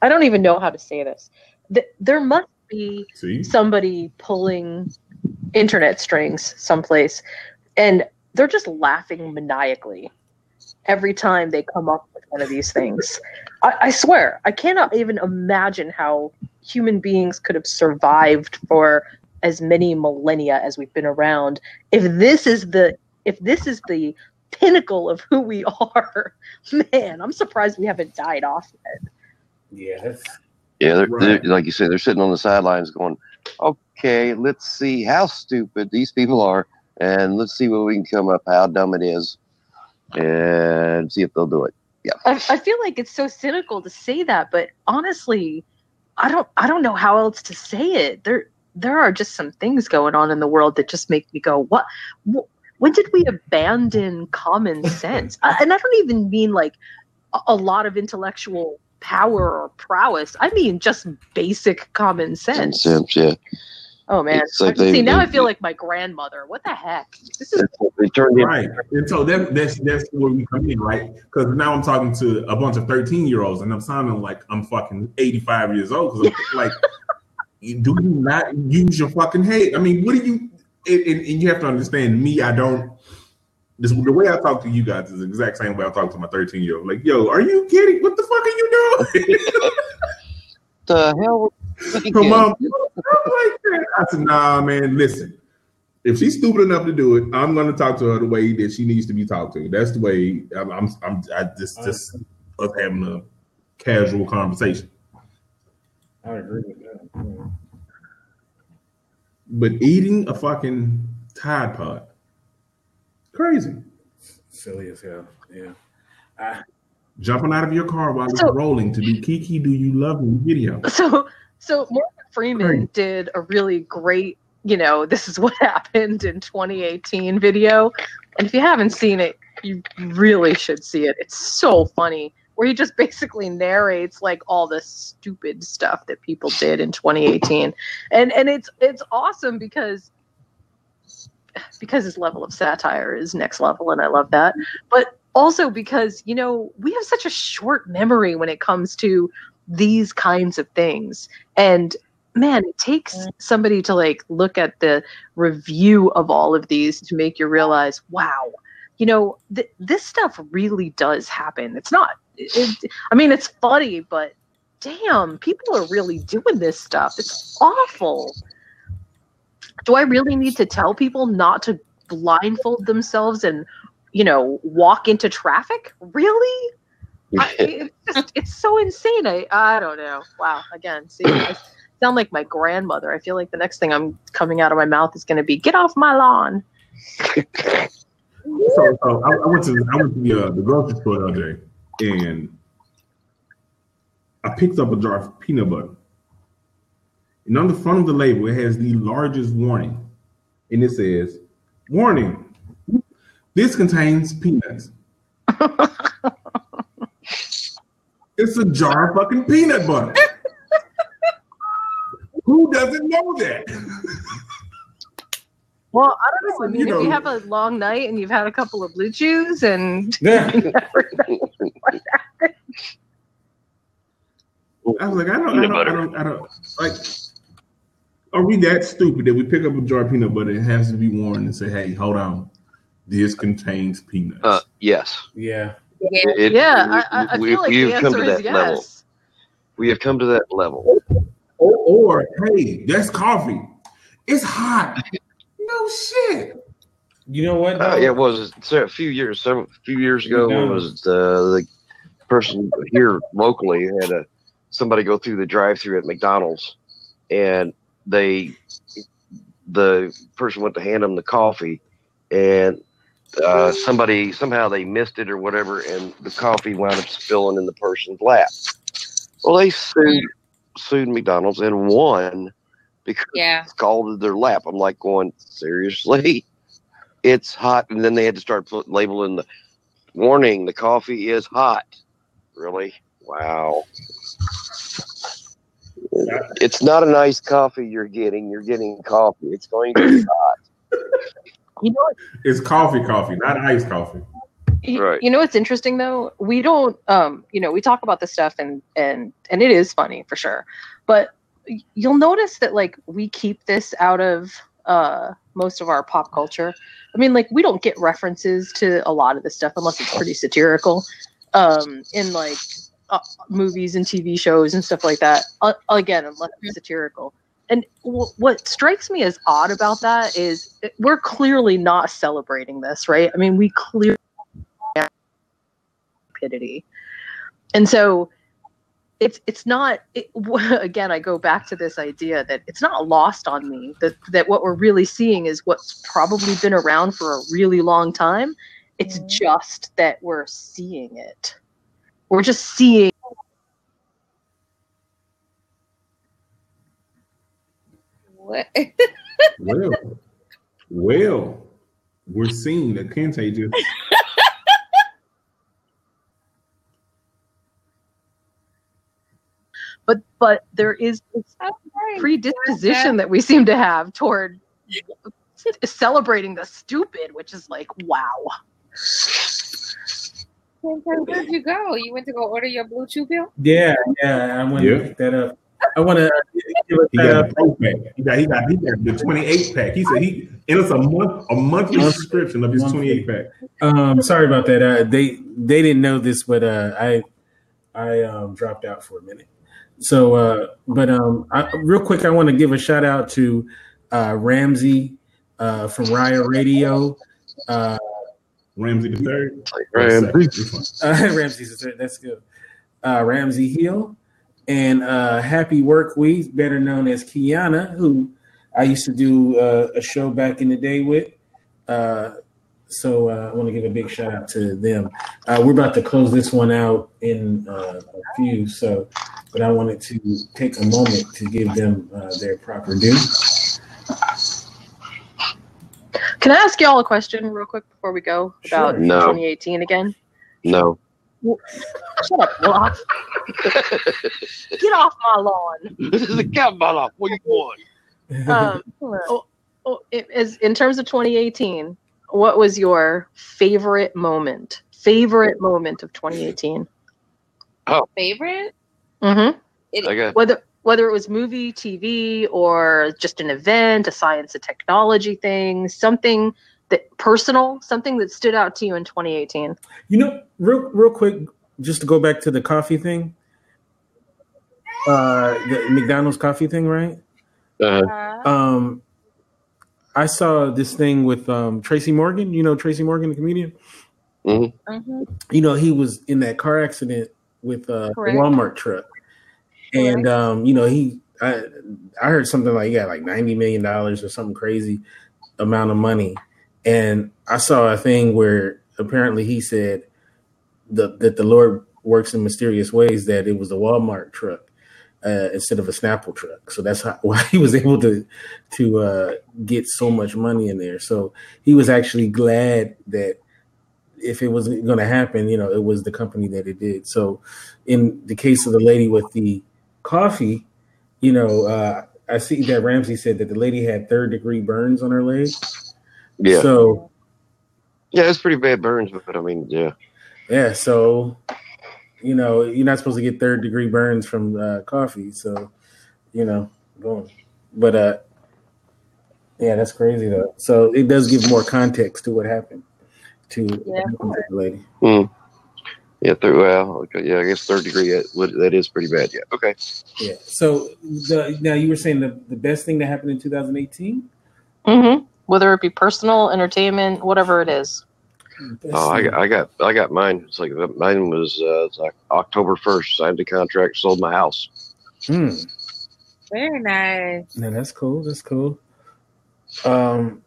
I don't even know how to say this. There must be somebody pulling internet strings someplace, and they're just laughing maniacally every time they come up with one of these things. I swear, I cannot even imagine how human beings could have survived for as many millennia as we've been around. If this is the pinnacle of who we are, man, I'm surprised we haven't died off yet. They're, like you said, they're sitting on the sidelines going, okay, let's see how stupid these people are, and let's see what we can come up, how dumb it is, and see if they'll do it. Yeah. I feel like it's so cynical to say that, but honestly, I don't know how else to say it. There are just some things going on in the world that just make me go, what? When did we abandon common sense? And I don't even mean like a lot of intellectual power or prowess. I mean just basic common sense. Yeah. Oh man! Like now I feel like my grandmother. What the heck? This is they turned in. Right, and so that's where we come in, right? Because now I'm talking to a bunch of 13-year-olds, and I'm sounding like I'm fucking 85 years old. Because like, do you not use your fucking head? I mean, what do you? And you have to understand me. I don't. The way I talk to you guys is the exact same way I talk to my 13-year-old. Like, yo, are you kidding? What the fuck are you doing? The hell? Her mom, like that. I said, nah, man, listen. If she's stupid enough to do it, I'm going to talk to her the way that she needs to be talked to. That's the way I just us having a casual conversation. I agree with that. But eating a fucking Tide Pod, crazy. Silly as hell. Yeah. Jumping out of your car while it's rolling to do Kiki, do you love me video. So Morgan Freeman did a really great, this is what happened in 2018 video. And if you haven't seen it, you really should see it. It's so funny, where he just basically narrates like all the stupid stuff that people did in 2018. And it's awesome because his level of satire is next level, and I love that. But also because, we have such a short memory when it comes to these kinds of things. And man, it takes somebody to like look at the review of all of these to make you realize, wow, this stuff really does happen. It's not, it's funny, but damn, people are really doing this stuff. It's awful. Do I really need to tell people not to blindfold themselves and, walk into traffic? Really? It's so insane. I don't know. Wow. Again, see, I sound like my grandmother. I feel like the next thing I'm coming out of my mouth is going to be, get off my lawn. So I went to the grocery store the other day, and I picked up a jar of peanut butter. And on the front of the label, it has the largest warning. And it says, warning, this contains peanuts. It's a jar of fucking peanut butter. Who doesn't know that? Well, I don't know. I mean, if you have a long night and you've had a couple of Blue Chews and I was like, I don't like. Are we that stupid that we pick up a jar of peanut butter? It has to be warned and say, "Hey, hold on, this contains peanuts." Yes. Yeah. I feel like the answer is yes. Level. We have come to that level. Or hey, that's coffee. It's hot. No shit. You know what? It was a few years ago. It was the person here locally had somebody go through the drive-thru at McDonald's, and the person went to hand them the coffee, and somehow they missed it or whatever, and the coffee wound up spilling in the person's lap. Well, they sued McDonald's and won because it scalded their lap. I'm like going, seriously? It's hot. And then they had to start labeling the warning, the coffee is hot. Really? Wow. It's not a nice coffee you're getting. You're getting coffee. It's going to be hot. It's coffee, not iced coffee. Right. What's interesting though? We don't, we talk about this stuff and it is funny for sure, but you'll notice that like we keep this out of most of our pop culture. I mean, like we don't get references to a lot of this stuff unless it's pretty satirical, in like movies and TV shows and stuff like that. Again, unless it's satirical. And what strikes me as odd about that is we're clearly not celebrating this, right? I mean, we clearly have stupidity. And so it's not, again, I go back to this idea that it's not lost on me that what we're really seeing is what's probably been around for a really long time. It's just that we're seeing it. We're just seeing. What? well, we're seeing that Kinte just. But there is this predisposition that we seem to have toward celebrating the stupid, which is like, wow. Where'd you go? You went to go order your Blue Chew pill? Yeah, I went to pick that up. I want to give a got the pro pack. He got the 28 pack. He said it was a monthly subscription of his 28 pack. Sorry about that. They didn't know this, but I dropped out for a minute. So, real quick, I want to give a shout out to Ramsey from Riot Radio. Ramsey the third. Ramsey the third. That's good. Ramsey Hill. And Happy Work Week, better known as Kiana, who I used to do a show back in the day with. So I want to give a big shout out to them. We're about to close this one out in a few, but I wanted to take a moment to give them their proper due. Can I ask y'all a question real quick before we go about 2018 again? No. Shut up, Olaf. Get off my lawn. This is a cat ball. What you want? In terms of 2018, what was your favorite moment? Favorite moment of 2018? Oh, favorite? Mm-hmm. Whether it was movie, TV, or just an event, a science and technology thing, something that personal, something that stood out to you in 2018. You know, real quick, just to go back to the coffee thing, the McDonald's coffee thing, right? I saw this thing with Tracy Morgan. You know Tracy Morgan, the comedian. Mm-hmm. Mm-hmm. You know, he was in that car accident with the Walmart truck, and I heard something like like $90 million or something crazy amount of money. And I saw a thing where apparently he said that the Lord works in mysterious ways, that it was a Walmart truck instead of a Snapple truck. So that's why he was able to get so much money in there. So he was actually glad that if it was going to happen, it was the company that it did. So in the case of the lady with the coffee, I see that Ramsey said that the lady had 3rd-degree burns on her leg. Yeah. So, it's pretty bad burns, but I mean, yeah. Yeah. So, you're not supposed to get 3rd-degree burns from coffee. So, boom. But, that's crazy though. So it does give more context to what happened to the lady. Mm. Yeah. I guess 3rd degree. That is pretty bad. Yeah. Okay. Yeah. So now you were saying the best thing that happened in 2018. Mm-hmm. Whether it be personal, entertainment, whatever it is. I got mine. It's like mine was it's like October 1st. Signed the contract, sold my house. Very nice. Yeah, that's cool. That's cool. The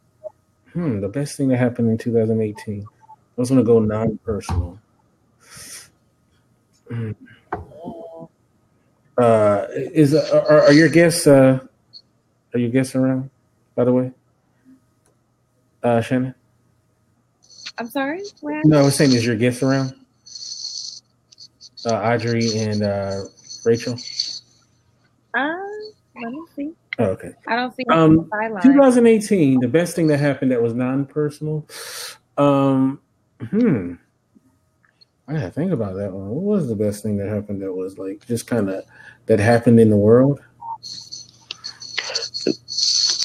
best thing that happened in 2018. I was gonna go non-personal. Are your guests around, by the way? Shannon? I'm sorry? No, I was saying, is your guest around? Audrey and Rachel? Let me see. Oh, okay. I don't see 2018, the best thing that happened that was non-personal. I gotta think about that one. What was the best thing that happened that was like just kind of that happened in the world?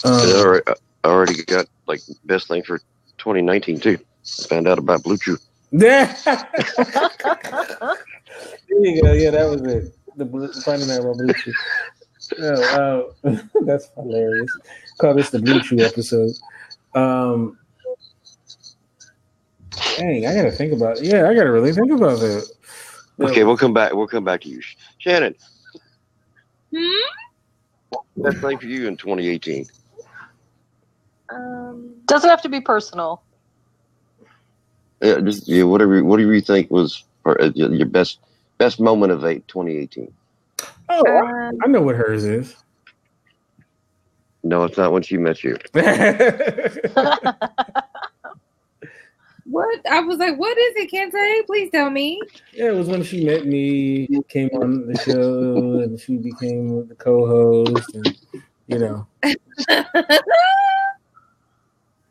I already got like best thing for 2019 too. Found out about Blue Chew. Yeah. There you go. Yeah, that was it. Finding out about Blue Chew. Oh, that's hilarious. Call this the Blue Chew episode. Dang, I gotta think about it. Yeah, I gotta really think about that. Okay, we'll come back to you, Shannon. Best thing for you in 2018. Doesn't have to be personal. Yeah, whatever you think was your best moment of 2018. Oh, I know what hers is. No, it's not when she met you. What what? I was like, what is it, Kinte? Please tell me. Yeah, it was when she met me, came on the show, and she became the co-host, and you know.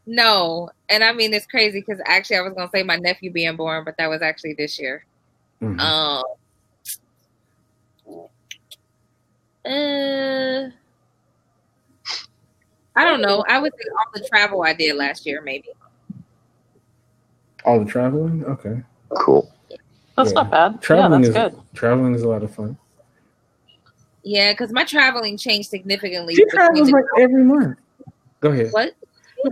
No, and I mean it's crazy because actually I was gonna say my nephew being born, but that was actually this year. Mm-hmm. I don't know. I would say all the travel I did last year, maybe. All the traveling? Okay. Cool. That's not bad. Traveling that's good. Traveling is a lot of fun. Yeah, because my traveling changed significantly. She travels like every month. Go ahead. What?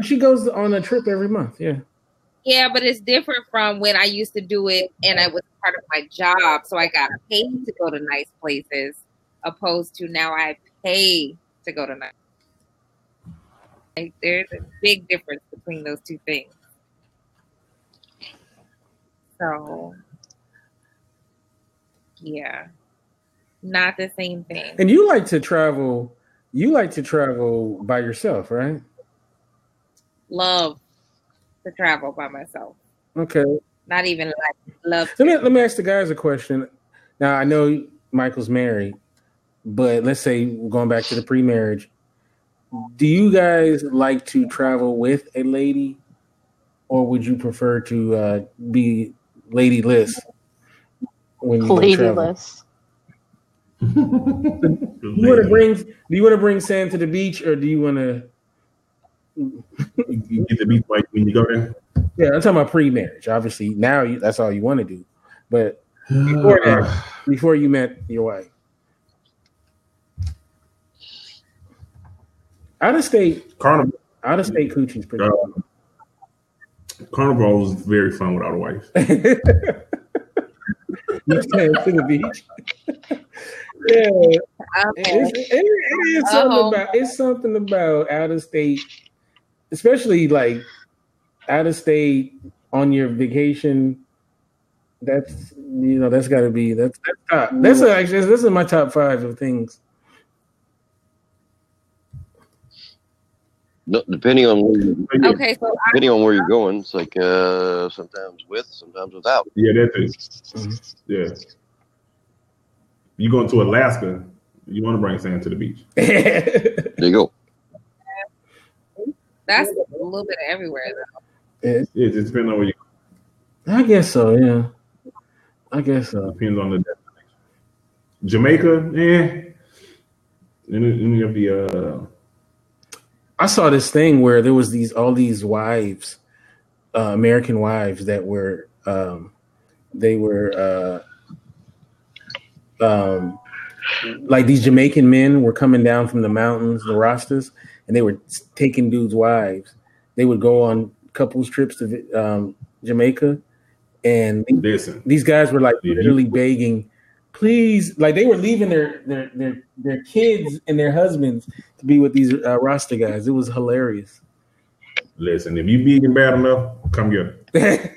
She goes on a trip every month. Yeah. Yeah, but it's different from when I used to do it and I was part of my job. So I got paid to go to nice places opposed to now I pay to go to nice. Like, there's a big difference between those two things. So, yeah, not the same thing. And you like to travel. You like to travel by yourself, right? Love to travel by myself. Okay. Not even like love. Let me ask the guys a question. Now I know Michael's married, but let's say going back to the pre-marriage, do you guys like to travel with a lady, or would you prefer to be ladyless when you ladyless? Do you want to bring Sam to the beach, or do you want to? You get the beach like when you go there. Yeah, I'm talking about pre-marriage. Obviously, now that's all you want to do, but before that, before you met your wife, out of state coochie's pretty fun. Carnival was very fun without a wife. You stand to the beach. Yeah, it's something about out of state, especially like out of state on your vacation. That's got to be that's top. This is my top 5 of things. No, depending on where you're going, it's like sometimes with, sometimes without. Yeah, that's it. Yeah. You going to Alaska, you want to bring Sam to the beach. There you go. That's a little bit everywhere, though. It just depends on where you go. I guess so, yeah. I guess so. Depends on the destination. Jamaica, any of the I saw this thing where there was all these wives, American wives that were like these Jamaican men were coming down from the mountains, the Rastas, and they were taking dudes' wives. They would go on couples trips to Jamaica, and these guys were like literally begging, please, like they were leaving their kids and their husbands to be with these Rasta guys. It was hilarious. Listen, if you big and bad enough, come get it.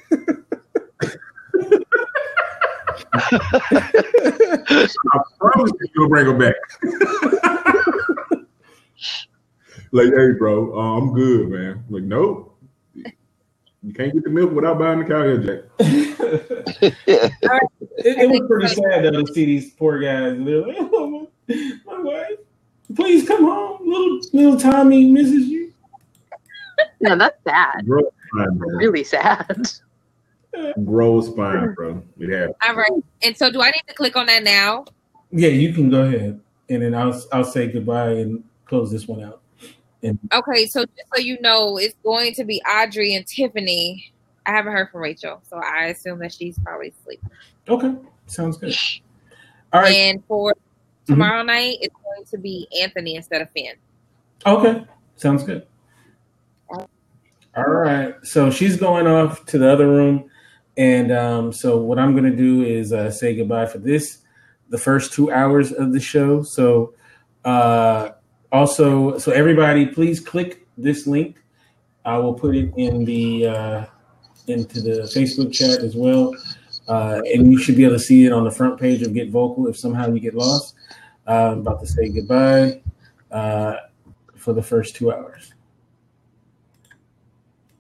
I promise you'll bring them back. Like, hey, bro, I'm good, man. Like, nope. You can't get the milk without buying the cow head, Jack. It was pretty sad though to see these poor guys. They're like, oh, my wife, please come home. Little Tommy misses you. No, that's sad. Really sad. Grow spine, bro. It happens. All right. And so do I need to click on that now? Yeah, you can go ahead. And then I'll say goodbye and close this one out. Okay, so just so you know, it's going to be Audrey and Tiffany. I haven't heard from Rachel, so I assume that she's probably asleep. Okay, sounds good. All right. And for tomorrow night, it's going to be Anthony instead of Finn. Okay, sounds good. All right, so she's going off to the other room, and so what I'm going to do is say goodbye for the first 2 hours of the show. So also, so everybody, please click this link. I will put it in the into the Facebook chat as well, and you should be able to see it on the front page of Get Vocal if somehow you get lost. I'm about to say goodbye for the first 2 hours.